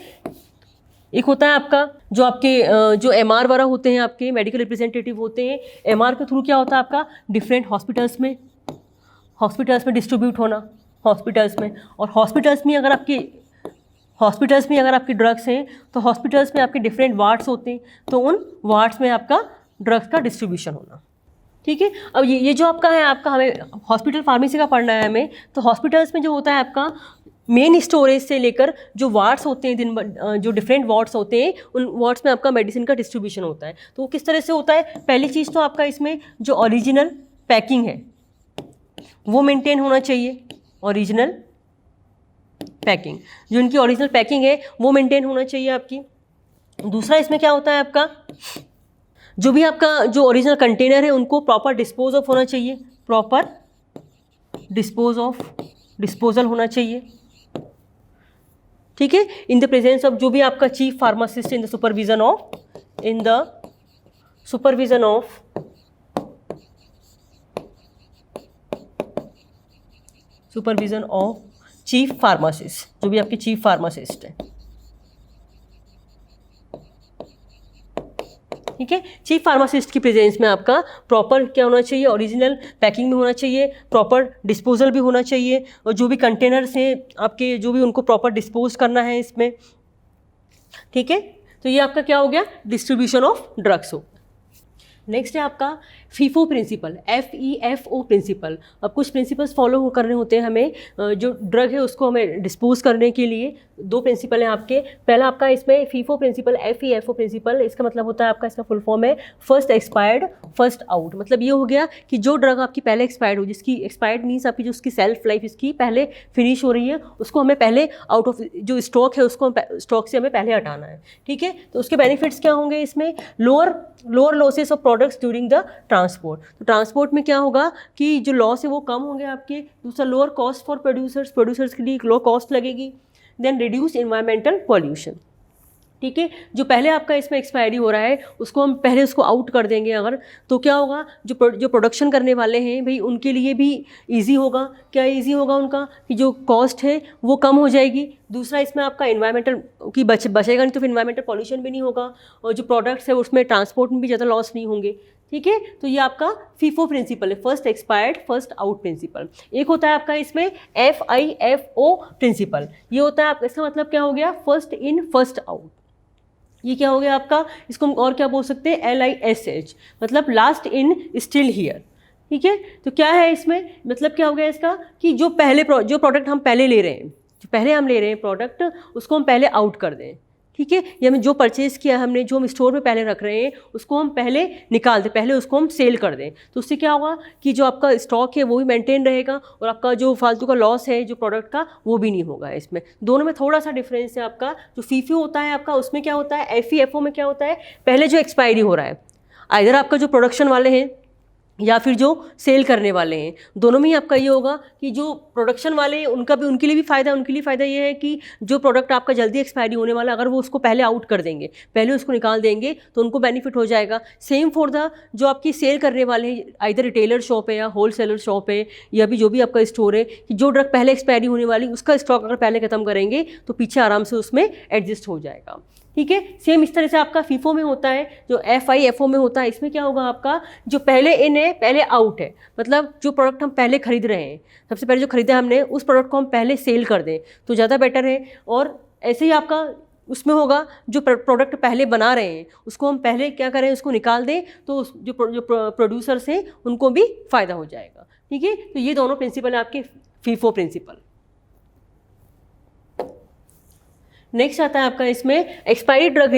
एक होता है आपका जो आपके जो एमआर वगैरह होते हैं, आपके मेडिकल रिप्रेजेंटेटिव होते हैं, एमआर के थ्रू क्या होता है आपका डिफरेंट हॉस्पिटल्स में डिस्ट्रीब्यूट होना, हॉस्पिटल्स में। और हॉस्पिटल्स में अगर आपकी ड्रग्स हैं तो हॉस्पिटल्स में आपके डिफरेंट वार्ड्स होते हैं, तो उन वार्ड्स में आपका ड्रग्स का डिस्ट्रीब्यूशन होना। ठीक है। अब ये जो आपका है, आपका हमें हॉस्पिटल फार्मेसी का पढ़ना है हमें, तो हॉस्पिटल्स में जो होता है आपका मेन स्टोरेज से लेकर जो वार्ड्स होते हैं, जो डिफरेंट वार्ड्स होते हैं, उन वार्ड्स में आपका मेडिसिन का डिस्ट्रीब्यूशन होता है। तो वो किस तरह से होता है? पहली चीज़ तो आपका इसमें जो ओरिजिनल पैकिंग है वो मेंटेन होना चाहिए, ओरिजिनल पैकिंग, जो इनकी ओरिजिनल पैकिंग है वो मेंटेन होना चाहिए आपकी। दूसरा इसमें क्या होता है आपका, जो भी आपका जो ओरिजिनल कंटेनर है उनको प्रॉपर डिस्पोज ऑफ होना चाहिए, प्रॉपर डिस्पोजल होना चाहिए। ठीक है। इन द प्रेजेंस ऑफ जो भी आपका chief pharmacist, in the supervision of chief pharmacist, जो भी आपके चीफ फार्मासिस्ट है। ठीक है। चीफ फार्मासिस्ट की प्रेजेंस में आपका प्रॉपर क्या होना चाहिए, ओरिजिनल पैकिंग में होना चाहिए, प्रॉपर डिस्पोजल भी होना चाहिए, और जो भी कंटेनर्स हैं आपके, जो भी उनको प्रॉपर डिस्पोज करना है इसमें। ठीक है। तो ये आपका क्या हो गया, डिस्ट्रीब्यूशन ऑफ ड्रग्स हो। नेक्स्ट है आपका फीफो प्रिंसिपल, FEFO प्रिंसिपल। अब कुछ प्रिंसिपल्स फॉलो करने होते हैं हमें, जो ड्रग है उसको हमें डिस्पोज करने के लिए। दो प्रिंसिपल हैं आपके। पहला आपका इसमें फीफो प्रिंसिपल, FEFO प्रिंसिपल, इसका मतलब होता है आपका, इसका फुल फॉर्म है फर्स्ट एक्सपायर्ड फर्स्ट आउट। मतलब ये हो गया कि जो ड्रग आपकी पहले एक्सपायर्ड हो, जिसकी एक्सपायर्ड मीन्स आपकी जो उसकी सेल्फ लाइफ इसकी पहले फिनिश हो रही है, उसको हमें पहले आउट ऑफ जो स्टॉक है उसको स्टॉक से हमें पहले हटाना है। ठीक है। तो उसके बेनिफिट्स क्या होंगे इसमें, lower losses of products during the transport. तो ट्रांसपोर्ट में क्या होगा कि जो लॉस है वो कम होंगे आपके। दूसरा लोअर कॉस्ट फॉर प्रोड्यूसर्स के लिए लो कॉस्ट लगेगी। Then reduce environmental pollution. ठीक है। जो पहले आपका इसमें एक्सपायरी हो रहा है उसको हम पहले उसको आउट कर देंगे अगर, तो क्या होगा, जो प्रोडक्शन करने वाले हैं भाई उनके लिए भी इजी होगा। क्या इजी होगा उनका, कि जो कॉस्ट है वो कम हो जाएगी। दूसरा इसमें आपका एनवायरमेंटल की बचेगा नहीं, तो फिर एनवायरमेंटल पॉल्यूशन भी नहीं होगा, और जो प्रोडक्ट्स है उसमें ट्रांसपोर्ट में भी ज़्यादा लॉस नहीं होंगे। ठीक है। तो ये आपका फीफो प्रिंसिपल है, first expired first out principle. एक होता है आपका इसमें FIFO प्रिंसिपल। ये होता है आपका, इसका मतलब क्या हो गया, फर्स्ट इन फर्स्ट आउट। ये क्या हो गया आपका, इसको हम और क्या बोल सकते हैं, LISH, मतलब लास्ट इन स्टिल हियर। ठीक है। तो क्या है इसमें, मतलब क्या हो गया इसका, कि जो प्रोडक्ट हम पहले ले रहे हैं, जो पहले हम ले रहे हैं प्रोडक्ट, उसको हम पहले आउट कर दें। ठीक है। ये हमें जो परचेज़ किया हमने, जो हम स्टोर में पहले रख रहे हैं, उसको हम पहले निकाल दें, पहले उसको हम सेल कर दें। तो उससे क्या होगा कि जो आपका स्टॉक है वो भी मेंटेन रहेगा, और आपका जो फालतू का लॉस है जो प्रोडक्ट का वो भी नहीं होगा। इसमें दोनों में थोड़ा सा डिफरेंस है आपका। जो फीफो होता है आपका, उसमें क्या होता है, FEFO में क्या होता है, पहले जो एक्सपायरी हो रहा है, इधर आपका जो प्रोडक्शन वाले हैं या फिर जो सेल करने वाले हैं, दोनों में ही आपका ये होगा कि जो प्रोडक्शन वाले हैं उनके लिए भी फ़ायदा है। उनके लिए फ़ायदा ये है कि जो प्रोडक्ट आपका जल्दी एक्सपायरी होने वाला, अगर वो उसको पहले आउट कर देंगे, पहले उसको निकाल देंगे, तो उनको बेनिफिट हो जाएगा। सेम फॉर द जो आपकी सेल करने वाले हैं, आइदर रिटेलर शॉप है या होल सेलर शॉप है, या भी जो भी आपका स्टोर है, कि जो ड्रग पहले एक्सपायरी होने वाली उसका स्टॉक अगर पहले ख़त्म करेंगे तो पीछे आराम से उसमें एडजस्ट हो जाएगा। ठीक है। सेम इस तरह से आपका फीफो में होता है, जो FIFO में होता है। इसमें क्या होगा आपका, जो पहले इन है पहले आउट है, मतलब जो प्रोडक्ट हम पहले खरीद रहे हैं, सबसे पहले जो खरीदा हमने उस प्रोडक्ट को हम पहले सेल कर दें तो ज़्यादा बेटर है। और ऐसे ही आपका उसमें होगा, जो प्रोडक्ट पहले बना रहे हैं उसको हम पहले क्या करें, उसको निकाल दें, तो जो प्रोड्यूसर्स हैं उनको भी फ़ायदा हो जाएगा। ठीक है। तो ये दोनों प्रिंसिपल हैं आपके फीफो प्रिंसिपल। नेक्स्ट आता है आपका इसमें expiry drug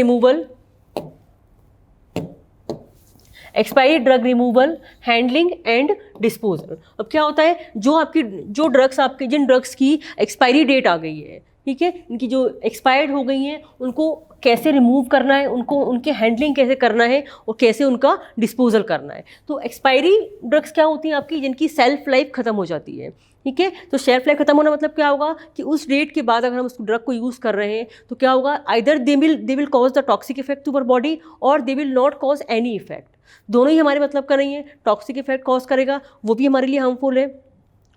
removal, handling and disposal. अब क्या होता है, जो ड्रग्स आपके, जिन ड्रग्स की एक्सपायरी डेट आ गई है, ठीक है, इनकी जो एक्सपायर्ड हो गई हैं, उनको कैसे रिमूव करना है, उनके हैंडलिंग कैसे करना है, और कैसे उनका डिस्पोजल करना है। तो एक्सपायरी ड्रग्स क्या होती हैं आपकी, जिनकी सेल्फ लाइफ ख़त्म हो जाती है। ठीक है। तो शेल्फ लाइफ खत्म होना मतलब क्या होगा कि उस डेट के बाद अगर हम उस ड्रग को यूज़ कर रहे हैं तो क्या होगा, either they will cause the toxic effect to our body, और they will not cause any effect. दोनों ही हमारे मतलब का नहीं है। टॉक्सिक इफेक्ट कॉज करेगा, वो भी हमारे लिए हार्मफुल है,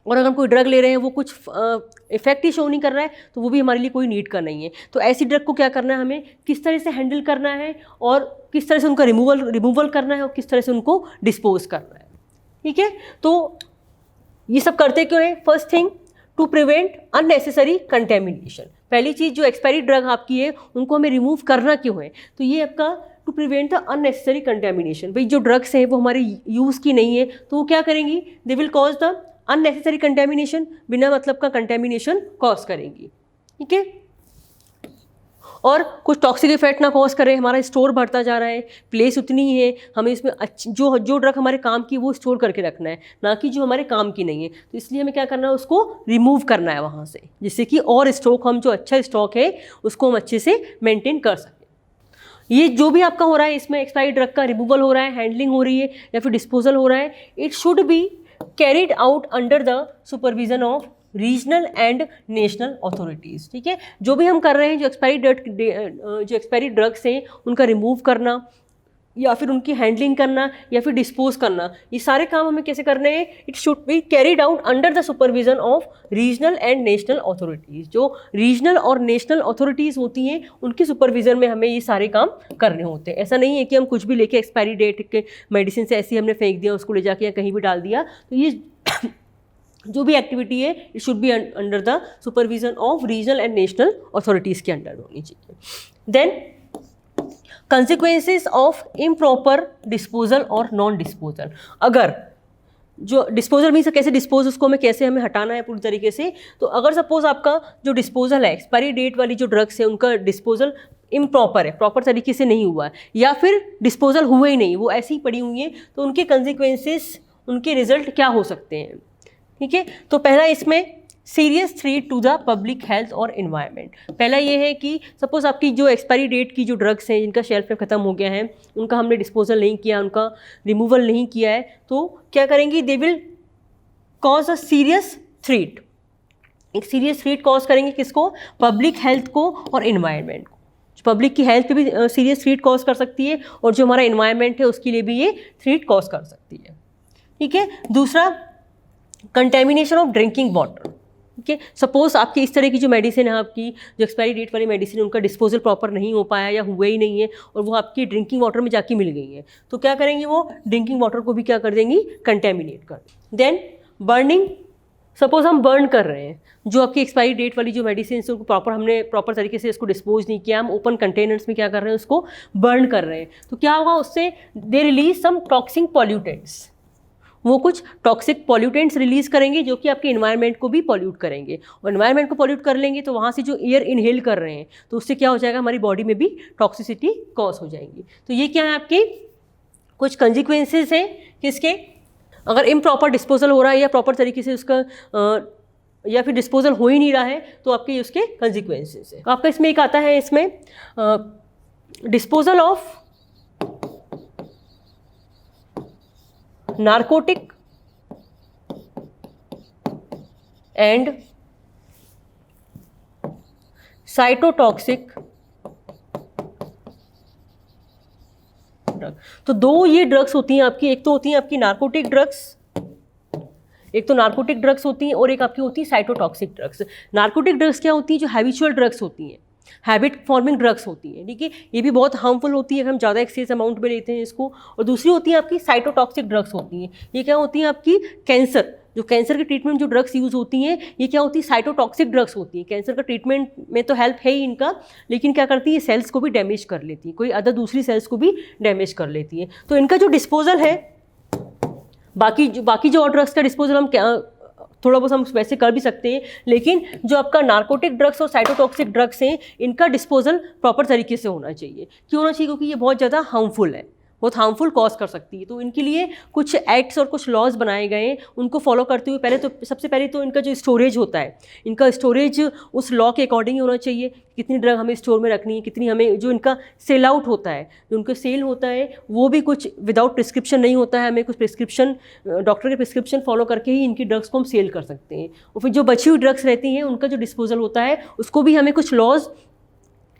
और अगर हम कोई ड्रग ले रहे हैं वो कुछ इफेक्ट ही शो नहीं कर रहा है तो वो भी हमारे लिए कोई नीड का नहीं है। तो ऐसी ड्रग को क्या करना है, हमें किस तरह से हैंडल करना है और किस तरह से उनका रिमूवल करना है और किस तरह से उनको डिस्पोज करना है। ठीक है, तो ये सब करते क्यों है? First thing, to prevent unnecessary contamination. पहली चीज़, जो एक्सपायरी ड्रग आपकी है उनको हमें रिमूव करना क्यों है? तो ये आपका to prevent the unnecessary contamination. भाई जो ड्रग्स हैं वो हमारे यूज़ की नहीं है तो वो क्या करेंगी, दे will cause the unnecessary contamination, बिना मतलब का कंटेमिनेशन कॉज करेंगी। ठीक है, और कुछ टॉक्सिक इफेक्ट ना कॉज करें, हमारा स्टोर बढ़ता जा रहा है, प्लेस उतनी ही है, हमें इसमें जो ड्रग हमारे काम की वो स्टोर करके रखना है, ना कि जो हमारे काम की नहीं है। तो इसलिए हमें क्या करना है, उसको रिमूव करना है वहाँ से, जिससे कि और स्टॉक, हम जो अच्छा स्टॉक है उसको हम अच्छे से मेंटेन कर सकें। ये जो भी आपका हो रहा है इसमें एक्सपायरी ड्रग का रिमूवल हो रहा है, हैंडलिंग हो रही है या फिर डिस्पोजल हो रहा है, it should be carried out under the supervision of regional and national authorities. ठीक है, जो भी हम कर रहे हैं, जो एक्सपायरी ड्रग्स हैं उनका रिमूव करना या फिर उनकी हैंडलिंग करना या फिर डिस्पोज करना, ये सारे काम हमें कैसे करने हैं? It should be carried out under the supervision of regional and national authorities. जो रीजनल और नेशनल अथॉरिटीज़ होती हैं उनकी सुपरविजन में हमें ये सारे काम करने होते हैं। ऐसा नहीं है कि हम कुछ भी लेके एक्सपायरी डेट के मेडिसिन से ऐसे ही हमने फेंक दिया, उसको ले जाके या कहीं भी डाल दिया। तो ये जो भी एक्टिविटी है it should be under the supervision of regional and national authorities के अंडर होनी चाहिए। Then consequences of improper disposal और नॉन डिस्पोजल। अगर जो डिस्पोजल मीन्स कैसे डिस्पोज, उसको हमें हटाना है पूरी तरीके से। तो अगर सपोज आपका जो डिस्पोजल है, एक्सपायरी डेट वाली जो ड्रग्स है उनका डिस्पोजल इम्प्रॉपर है, प्रॉपर तरीके से नहीं हुआ है, या फिर डिस्पोजल हुए ही नहीं, वो ऐसी ही पड़ी हुई हैं, तो उनके कंसिक्वेंसेस, उनके रिजल्ट क्या हो सकते हैं? ठीक है, तो पहला इसमें serious threat to the public health और एनवायरनमेंट। पहला ये है कि सपोज आपकी जो एक्सपायरी डेट की जो ड्रग्स हैं जिनका शेल्फ में ख़त्म हो गया है, उनका हमने डिस्पोजल नहीं किया, उनका रिमूवल नहीं किया है, तो क्या करेंगी, दे will cause a serious threat. एक सीरियस थ्रेट कॉज करेंगे किसको? पब्लिक हेल्थ को और एनवायरनमेंट को। पब्लिक की हेल्थ पे भी सीरियस थ्रेट कॉज कर सकती है और जो हमारा एनवायरनमेंट है उसके लिए भी ये थ्रेट कॉज कर सकती है। ठीक है, दूसरा कंटेमिनेशन ऑफ ड्रिंकिंग वाटर। ठीक है, सपोज आपकी इस तरह की जो मेडिसिन है, आपकी जो एक्सपायरी डेट वाली मेडिसिन है, उनका डिस्पोजल प्रॉपर नहीं हो पाया या हुआ ही नहीं है और वो आपकी ड्रिंकिंग वाटर में जाके मिल गई है, तो क्या करेंगी, वो ड्रिंकिंग वाटर को भी क्या कर देंगी, कंटेमिनेट कर। देन बर्निंग, सपोज हम बर्न कर रहे हैं जो आपकी एक्सपायरी डेट वाली जो मेडिसिन है उनको हमने प्रॉपर तरीके से इसको डिस्पोज नहीं किया, हम ओपन कंटेनर्स में क्या कर रहे हैं, उसको बर्न कर रहे हैं, तो क्या होगा, उससे they release some toxic pollutants. वो कुछ टॉक्सिक पॉल्यूटेंट्स रिलीज करेंगे जो कि आपके एनवायरनमेंट को भी पॉल्यूट करेंगे, और एनवायरनमेंट को पॉल्यूट कर लेंगे तो वहाँ से जो एयर इनहेल कर रहे हैं तो उससे क्या हो जाएगा, हमारी बॉडी में भी टॉक्सिसिटी कॉज हो जाएंगी। तो ये क्या है, आपके कुछ कंसिक्वेंसेस हैं किसके, अगर इम्प्रॉपर डिस्पोजल हो रहा है या प्रॉपर तरीके से उसका या फिर डिस्पोजल हो ही नहीं रहा है तो आपके उसके कंसिक्वेंसेस है। आपका इसमें एक आता है, इसमें disposal of narcotic and cytotoxic drug. तो दो ये ड्रग्स होती हैं आपकी, एक तो होती हैं आपकी नार्कोटिक ड्रग्स, एक तो नार्कोटिक ड्रग्स होती हैं और एक आपकी होती है साइटोटॉक्सिक ड्रग्स। नार्कोटिक ड्रग्स क्या होती हैं, जो हैबिचुअल ड्रग्स होती हैं, हैबिट फॉर्मिंग ड्रग्स होती हैं। ठीक है, ये भी बहुत हार्मफुल होती है अगर हम ज़्यादा एक्सेस अमाउंट में लेते हैं इसको। और दूसरी होती है आपकी साइटोटॉक्सिक ड्रग्स होती हैं। ये क्या होती हैं, आपकी कैंसर, जो कैंसर के ट्रीटमेंट जो ड्रग्स यूज़ होती हैं, ये क्या होती है, साइटोटॉक्सिक ड्रग्स होती हैं। कैंसर का ट्रीटमेंट में तो हेल्प है ही इनका, लेकिन क्या करती है, सेल्स को भी डैमेज कर लेती है, कोई अदर दूसरी सेल्स को भी डैमेज कर लेती है। तो इनका जो डिस्पोजल है, बाकी जो और ड्रग्स का डिस्पोजल हम थोड़ा बहुत हम वैसे कर भी सकते हैं, लेकिन जो आपका नार्कोटिक ड्रग्स और साइटोटॉक्सिक ड्रग्स हैं इनका डिस्पोजल प्रॉपर तरीके से होना चाहिए। क्यों होना चाहिए, क्योंकि ये बहुत ज़्यादा हार्मफुल है, बहुत हार्मफुल कॉज कर सकती है। तो इनके लिए कुछ एक्ट्स और कुछ लॉज बनाए गए हैं, उनको फॉलो करते हुए सबसे पहले तो इनका जो स्टोरेज होता है, इनका स्टोरेज उस लॉ के अकॉर्डिंग ही होना चाहिए, कितनी ड्रग हमें स्टोर में रखनी है, कितनी हमें, जो इनका सेल आउट होता है, जो उनका सेल होता है वो भी कुछ विदाउट प्रिस्क्रिप्शन नहीं होता है, हमें कुछ प्रिस्क्रिप्शन, डॉक्टर के प्रिस्क्रिप्शन फॉलो करके ही इनकी ड्रग्स को हम सेल कर सकते हैं। और फिर जो बची हुई ड्रग्स रहती हैं उनका जो डिस्पोजल होता है उसको भी हमें कुछ लॉज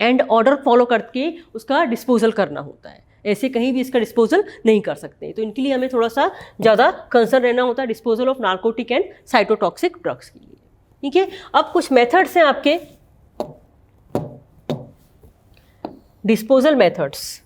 एंड ऑर्डर फॉलो करके उसका डिस्पोजल करना होता है। ऐसे कहीं भी इसका डिस्पोजल नहीं कर सकते। तो इनके लिए हमें थोड़ा सा ज़्यादा कंसर्न रहना होता है disposal of narcotic and cytotoxic drugs के लिए। ठीक है, अब कुछ मेथड्स हैं आपके डिस्पोजल मेथड्स।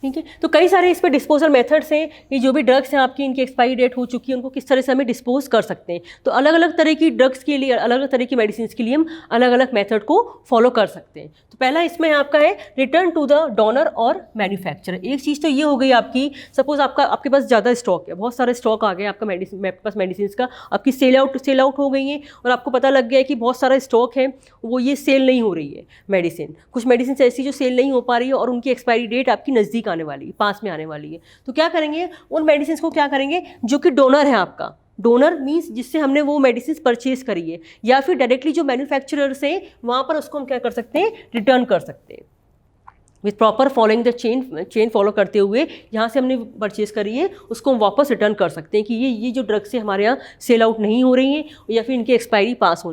ठीक है, तो कई सारे इस पर डिस्पोजल मेथड्स हैं। ये जो भी ड्रग्स हैं आपकी, इनकी एक्सपायरी डेट हो चुकी है, उनको किस तरह से हमें डिस्पोज कर सकते हैं। तो अलग अलग तरह की ड्रग्स के लिए, अलग अलग तरह की मेडिसिन के लिए हम अलग अलग मेथड को फॉलो कर सकते हैं। तो पहला इसमें आपका है रिटर्न टू द डोनर और मैन्युफैक्चरर। एक चीज़ तो ये हो गई आपकी, सपोज आपके पास ज़्यादा स्टॉक है, बहुत सारे स्टॉक आ गए आपका मेडिसिन, आपके पास मेडिसिन का, आपकी सेल आउट हो गई है और आपको पता लग गया है कि बहुत सारा स्टॉक है, वो ये सेल नहीं हो रही है मेडिसिन। कुछ मेडिसिन ऐसी जो सेल नहीं हो पा रही है और उनकी एक्सपायरी डेट आपकी नज़दीक आने वाली है, पास में आने वाली है। तो क्या करेंगे, उन मेडिसिन को क्या करेंगे जो कि डोनर है आपका, डोनर मीन्स जिससे हमने वो मेडिसिन परचेज करी है, या फिर डायरेक्टली जो मैन्युफैक्चरर से वहाँ पर उसको हम क्या कर सकते हैं, रिटर्न कर सकते हैं with proper following the chain follow करते हुए। यहाँ से हमने परचेज करी है उसको हम वापस रिटर्न कर सकते हैं कि ये जो ड्रग्स है हमारे यहाँ सेल आउट नहीं हो रही हैं या फिर इनकी एक्सपायरी पास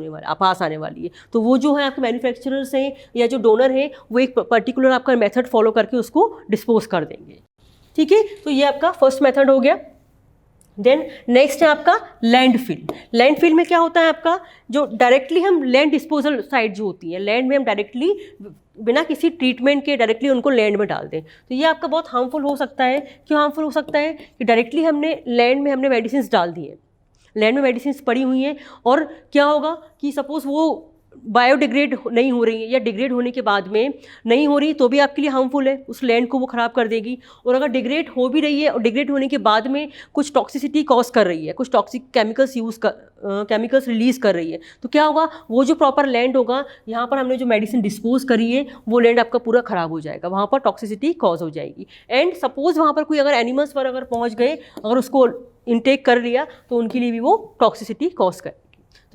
आने वाली है। तो वो जो है आपके मैन्युफैक्चरर्स हैं या जो डोनर है वो एक पर्टिकुलर आपका मेथड फॉलो करके उसको डिस्पोज कर देंगे। ठीक है, तो ये आपका फर्स्ट मेथड हो गया। देन नेक्स्ट है आपका लैंडफिल। लैंडफिल में क्या होता है आपका, जो डायरेक्टली हम लैंड डिस्पोजल साइट जो होती है, लैंड में हम डायरेक्टली बिना किसी ट्रीटमेंट के डायरेक्टली उनको लैंड में डाल दें। तो ये आपका बहुत हार्मफुल हो सकता है। क्यों हार्मफुल हो सकता है कि डायरेक्टली हमने लैंड में हमने मेडिसिन डाल दी हैं, लैंड में मेडिसिन पड़ी हुई हैं, और क्या होगा कि सपोज़ वो बायोडिग्रेड नहीं हो रही है या डिग्रेड होने के बाद में नहीं हो रही तो भी आपके लिए हार्मफुल है, उस लैंड को वो ख़राब कर देगी। और अगर डिग्रेड हो भी रही है और डिग्रेड होने के बाद में कुछ टॉक्सिसिटी कॉज कर रही है, कुछ टॉक्सिक केमिकल्स रिलीज़ कर रही है, तो क्या होगा, वो जो प्रॉपर लैंड होगा यहाँ पर हमने जो मेडिसिन डिस्पोज करी है वो लैंड आपका पूरा ख़राब हो जाएगा, वहाँ पर टॉक्सिसिटी कॉज हो जाएगी। एंड सपोज़ वहाँ पर कोई अगर एनिमल्स पर अगर पहुँच गए, अगर उसको इनटेक कर लिया तो उनके लिए भी वो टॉक्सिसिटी कॉज करेगी।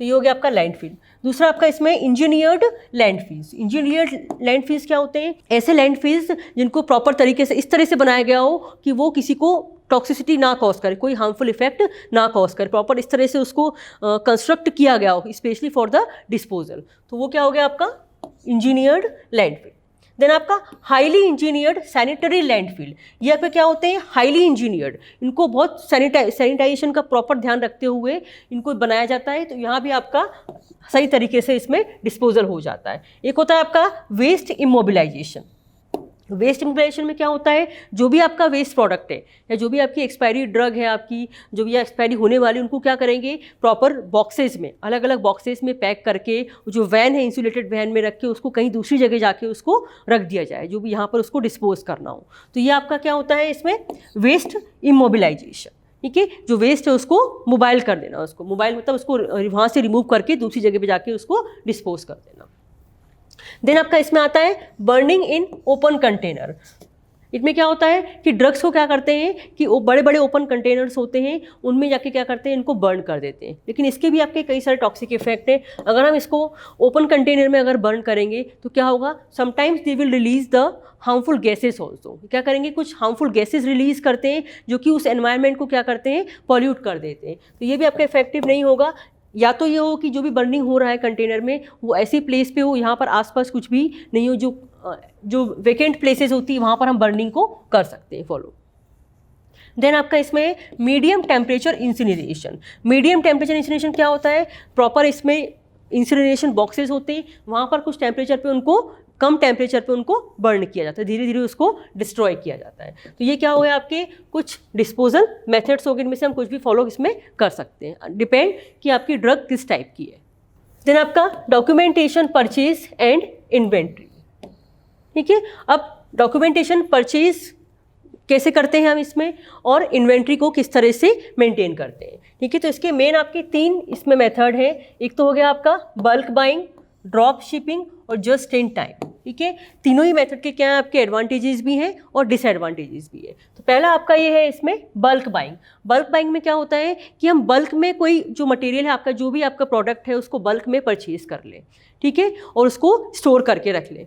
तो ये हो गया आपका लैंडफिल। दूसरा आपका इसमें इंजीनियर्ड लैंडफिल्स। इंजीनियर्ड लैंडफिल्स क्या होते हैं, ऐसे लैंडफिल्स जिनको प्रॉपर तरीके से इस तरह से बनाया गया हो कि वो किसी को टॉक्सिसिटी ना कॉज करे, कोई हार्मफुल इफेक्ट ना कॉज करे, प्रॉपर इस तरह से उसको कंस्ट्रक्ट किया गया हो स्पेशली फॉर द डिस्पोजल। तो वो क्या हो गया आपका इंजीनियर्ड लैंडफिल। देन आपका हाईली इंजीनियर्ड सैनिटरी लैंडफिल। ये आपके क्या होते हैं, हाईली इंजीनियर्ड, इनको बहुत सैनिटाइजेशन का प्रॉपर ध्यान रखते हुए इनको बनाया जाता है। तो यहाँ भी आपका सही तरीके से इसमें डिस्पोजल हो जाता है। एक होता है आपका वेस्ट इमोबिलाइजेशन। वेस्ट इमोबिलाइजेशन में क्या होता है, जो भी आपका वेस्ट प्रोडक्ट है या जो भी आपकी एक्सपायरी ड्रग है, आपकी जो भी एक्सपायरी होने वाली, उनको क्या करेंगे, प्रॉपर बॉक्सेस में, अलग अलग बॉक्सेस में पैक करके जो वैन है, इंसुलेटेड वैन में रख के उसको कहीं दूसरी जगह जाके उसको रख दिया जाए, जो भी यहाँ पर उसको डिस्पोज करना हो। तो ये आपका क्या होता है इसमें वेस्ट इमोबिलाइजेशन। ठीक है, जो वेस्ट है उसको मोबाइल कर देना, उसको मोबाइल मतलब उसको वहाँ से रिमूव करके दूसरी जगह पे जाके उसको डिस्पोज कर देना। देन आपका इसमें आता है बर्निंग इन ओपन कंटेनर। इसमें क्या होता है कि ड्रग्स को क्या करते हैं कि वो बड़े बड़े ओपन कंटेनर्स होते हैं, उनमें जाके क्या करते हैं, इनको बर्न कर देते हैं। लेकिन इसके भी आपके कई सारे टॉक्सिक इफेक्ट हैं। अगर हम इसको ओपन कंटेनर में अगर बर्न करेंगे तो क्या होगा, sometimes they will release the harmful gases also. क्या करेंगे, कुछ हार्मफुल गैसेस रिलीज करते हैं जो कि उस एनवायरनमेंट को क्या करते हैं, पॉल्यूट कर देते हैं। तो ये भी आपका इफेक्टिव नहीं होगा। या तो ये हो कि जो भी बर्निंग हो रहा है कंटेनर में वो ऐसी प्लेस पे हो, यहाँ पर आसपास कुछ भी नहीं हो, जो वेकेंट प्लेसेस होती है वहाँ पर हम बर्निंग को कर सकते हैं फॉलो। देन आपका इसमें medium temperature incineration. Medium temperature incineration क्या होता है, प्रॉपर इसमें इंसिनरेशन बॉक्सेस होते हैं, वहाँ पर कुछ टेम्परेचर पे उनको, कम टेम्परेचर पे उनको बर्न किया जाता है, धीरे धीरे उसको डिस्ट्रॉय किया जाता है। तो ये क्या हो गया, आपके कुछ डिस्पोजल मेथड्स हो गए, इनमें से हम कुछ भी फॉलो इसमें कर सकते हैं, डिपेंड कि आपकी ड्रग किस टाइप की है। देन आपका डॉक्यूमेंटेशन, परचेज एंड इन्वेंट्री। ठीक है, अब डॉक्यूमेंटेशन परचेज कैसे करते हैं हम इसमें, और इन्वेंट्री को किस तरह से मेंटेन करते हैं। ठीक है, तो इसके मेन आपके 3 इसमें मेथड है। एक तो हो गया आपका बल्क बाइंग, ड्रॉप शिपिंग और जस्ट इन टाइम। ठीक है, तीनों ही मेथड के क्या है, आपके एडवांटेजेस भी हैं और डिसएडवांटेजेस भी है। तो पहला आपका ये है इसमें बल्क बाइंग। बल्क बाइंग में क्या होता है कि हम बल्क में कोई जो मटेरियल है आपका, जो भी आपका प्रोडक्ट है उसको बल्क में परचेज कर लें। ठीक है, और उसको स्टोर करके रख लें।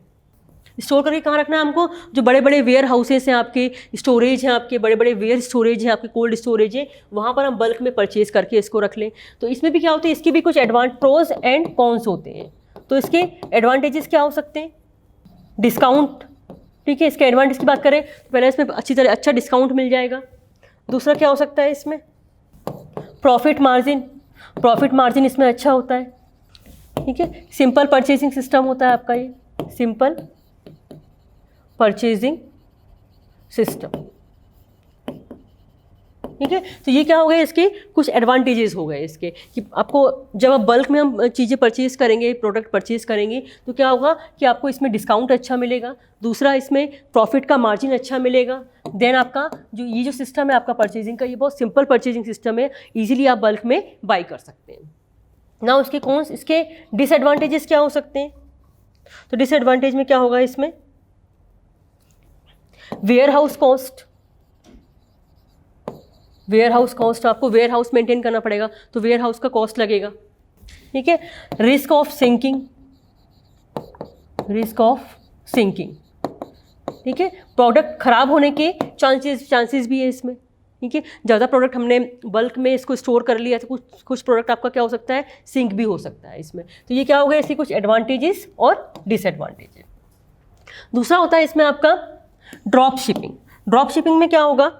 स्टोर करके कहाँ रखना है हमको, जो बड़े बड़े वेयर हाउसेस हैं आपके, स्टोरेज हैं आपके, बड़े बड़े वेयर स्टोरेज हैं आपके, कोल्ड स्टोरेज है, वहाँ पर हम बल्क में परचेज करके इसको रख लें। तो इसमें भी क्या होता है, इसके भी कुछ प्रोज एंड कॉन्स होते हैं। तो इसके एडवांटेजेस क्या हो सकते हैं, डिस्काउंट ठीक है। इसके एडवांटेज की बात करें तो पहले इसमें अच्छी तरह अच्छा डिस्काउंट मिल जाएगा। दूसरा क्या हो सकता है इसमें, प्रॉफिट मार्जिन, प्रॉफिट मार्जिन इसमें अच्छा होता है। ठीक है, सिंपल परचेजिंग सिस्टम होता है आपका, ये सिंपल परचेजिंग सिस्टम। ठीक है, तो ये क्या हो गए, इसके कुछ एडवांटेजेस हो गए इसके, कि आपको जब आप बल्क में हम चीज़ें परचेज करेंगे, प्रोडक्ट परचेज करेंगे, तो क्या होगा कि आपको इसमें डिस्काउंट अच्छा मिलेगा। दूसरा, इसमें प्रॉफिट का मार्जिन अच्छा मिलेगा। देन आपका जो सिस्टम है आपका परचेजिंग का, ये बहुत सिंपल परचेजिंग सिस्टम है, ईजिली आप बल्क में बाई कर सकते हैं ना। इसके डिसएडवांटेजेस क्या हो सकते हैं, तो डिसएडवांटेज में क्या होगा इसमें, warehouse cost, warehouse cost, आपको वेयर हाउस मेंटेन करना पड़ेगा तो वेयर हाउस का कॉस्ट लगेगा। ठीक है, risk of sinking, risk of sinking. ठीक है, प्रोडक्ट खराब होने के चांसेस भी है इसमें। ठीक है, ज़्यादा प्रोडक्ट हमने बल्क में इसको स्टोर कर लिया तो कुछ प्रोडक्ट आपका क्या हो सकता है, सिंक भी हो सकता है इसमें। तो ये क्या हो गया, इसके कुछ एडवांटेजेस और डिसएडवांटेजेस। दूसरा होता है इसमें आपका ड्रॉप शिपिंग। ड्रॉप शिपिंग में क्या होगा,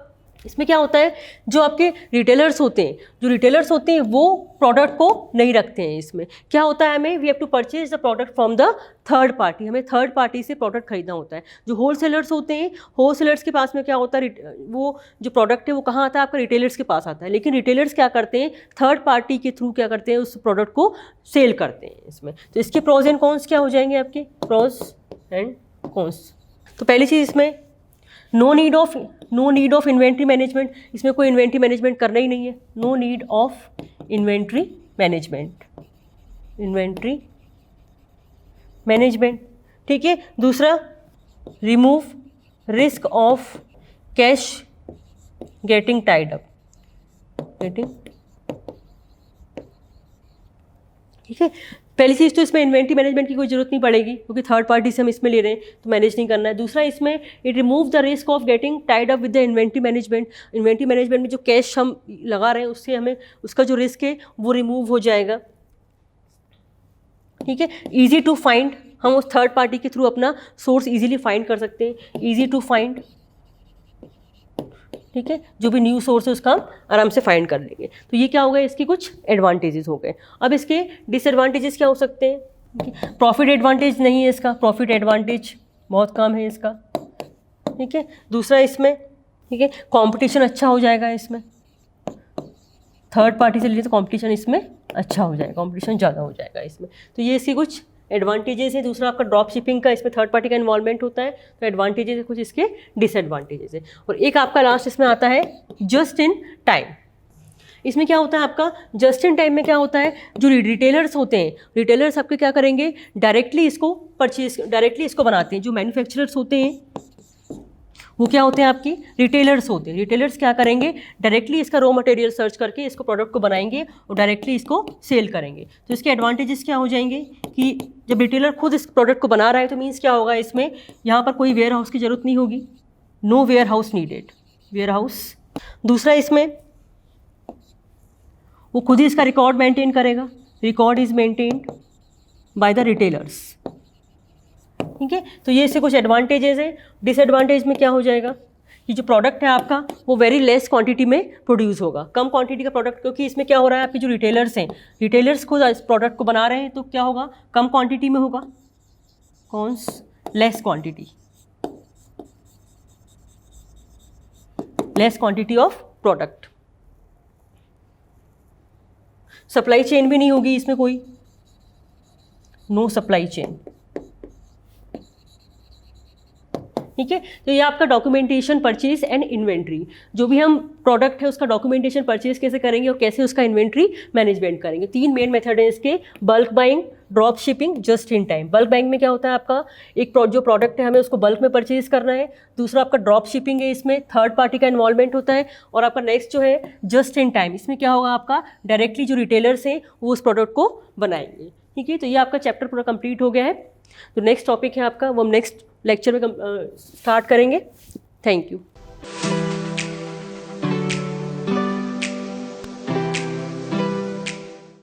इसमें क्या होता है, जो आपके रिटेलर्स होते हैं वो प्रोडक्ट को नहीं रखते हैं। इसमें क्या होता है, हमें we have to purchase the product from the third party, हमें थर्ड पार्टी से प्रोडक्ट खरीदना होता है। जो होलसेलर्स होते हैं, होलसेलर्स के पास में क्या होता है, वो जो प्रोडक्ट है वो कहाँ आता है, आपका रिटेलर्स के पास आता है। लेकिन रिटेलर्स क्या करते हैं, थर्ड पार्टी के थ्रू क्या करते हैं, उस प्रोडक्ट को सेल करते हैं इसमें। तो इसके प्रोज एंड कॉन्स क्या हो जाएंगे आपके, प्रोज एंड कॉन्स। तो पहली चीज़ इसमें no need of inventory management, इसमें कोई इन्वेंट्री मैनेजमेंट करना ही नहीं है। No need of inventory management. ठीक है, दूसरा remove risk of cash getting tied up, ठीक है। पहली चीज़ तो इसमें इन्वेंट्री मैनेजमेंट की कोई जरूरत नहीं पड़ेगी, क्योंकि थर्ड पार्टी से हम इसमें ले रहे हैं तो मैनेज नहीं करना है। दूसरा, इसमें it remove the risk of getting tied up with the inventory management. Inventory management में जो कैश हम लगा रहे हैं उससे हमें उसका जो रिस्क है वो रिमूव हो जाएगा। ठीक है, ईजी टू फाइंड, हम उस थर्ड पार्टी के थ्रू अपना सोर्स ईजिली फाइंड कर सकते हैं, ईजी टू फाइंड। ठीक है, जो भी न्यू सोर्स है उसका हम आराम से फाइंड कर लेंगे। तो ये क्या हो गया, इसके कुछ एडवांटेजेस हो गए। अब इसके डिसएडवांटेजेस क्या हो सकते हैं, प्रॉफिट एडवांटेज नहीं है इसका, प्रॉफिट एडवांटेज बहुत कम है इसका। ठीक है, दूसरा इसमें, ठीक है, कंपटीशन अच्छा हो जाएगा इसमें, थर्ड पार्टी से लिए तो कंपटीशन इसमें अच्छा हो जाएगा, कंपटीशन ज़्यादा हो जाएगा इसमें। तो ये इसके कुछ एडवांटेजेस है। दूसरा आपका ड्रॉप शिपिंग का, इसमें थर्ड पार्टी का इन्वॉल्वमेंट होता है, तो एडवांटेजेस है, कुछ इसके डिसएडवांटेजेस है। और एक आपका लास्ट इसमें आता है जस्ट इन टाइम। इसमें क्या होता है आपका, जस्ट इन टाइम में क्या होता है, जो रिटेलर्स होते हैं, रिटेलर्स आपके क्या करेंगे, डायरेक्टली इसको बनाते हैं। जो मैन्युफैक्चरर्स होते हैं वो क्या होते हैं, आपकी रिटेलर्स होते हैं। रिटेलर्स क्या करेंगे, डायरेक्टली इसका रॉ मटेरियल सर्च करके इसको प्रोडक्ट को बनाएंगे और डायरेक्टली इसको सेल करेंगे। तो इसके एडवांटेजेस क्या हो जाएंगे, कि जब रिटेलर खुद इस प्रोडक्ट को बना रहा है तो मीन्स क्या होगा, इसमें यहाँ पर कोई वेयर हाउस की ज़रूरत नहीं होगी, no warehouse needed, warehouse. दूसरा, इसमें वो खुद ही इसका रिकॉर्ड मेंटेन करेगा, record is maintained by the retailers. ठीक है, तो ये इससे कुछ एडवांटेजेस है। डिसएडवांटेज में क्या हो जाएगा, कि जो प्रोडक्ट है आपका वो वेरी लेस क्वांटिटी में प्रोड्यूस होगा, कम क्वांटिटी का प्रोडक्ट, क्योंकि इसमें क्या हो रहा है, आपके जो रिटेलर्स हैं, रिटेलर्स खुद इस प्रोडक्ट को बना रहे हैं, तो क्या होगा, कम क्वांटिटी में होगा, less quantity of product. Supply chain भी नहीं होगी इसमें कोई, नो सप्लाई चेन। ठीक है, तो ये आपका डॉक्यूमेंटेशन, परचेज एंड इन्वेंट्री, जो भी हम प्रोडक्ट है उसका डॉक्यूमेंटेशन, परचेज कैसे करेंगे और कैसे उसका इन्वेंट्री मैनेजमेंट करेंगे। 3 मेन मेथड है इसके, bulk buying, drop shipping, just in time. Bulk buying में क्या होता है आपका, एक जो प्रोडक्ट है हमें उसको बल्क में परचेज करना है। दूसरा आपका ड्रॉप शिपिंग है, इसमें थर्ड पार्टी का इन्वॉल्वमेंट होता है। और आपका नेक्स्ट जो है जस्ट इन टाइम, इसमें क्या होगा, आपका डायरेक्टली जो रिटेलर्स हैं वो उस प्रोडक्ट को बनाएंगे। ठीक है, तो ये आपका चैप्टर पूरा कंप्लीट हो गया है। तो नेक्स्ट टॉपिक है आपका, वो हम नेक्स्ट लेक्चर में स्टार्ट करेंगे। Thank you.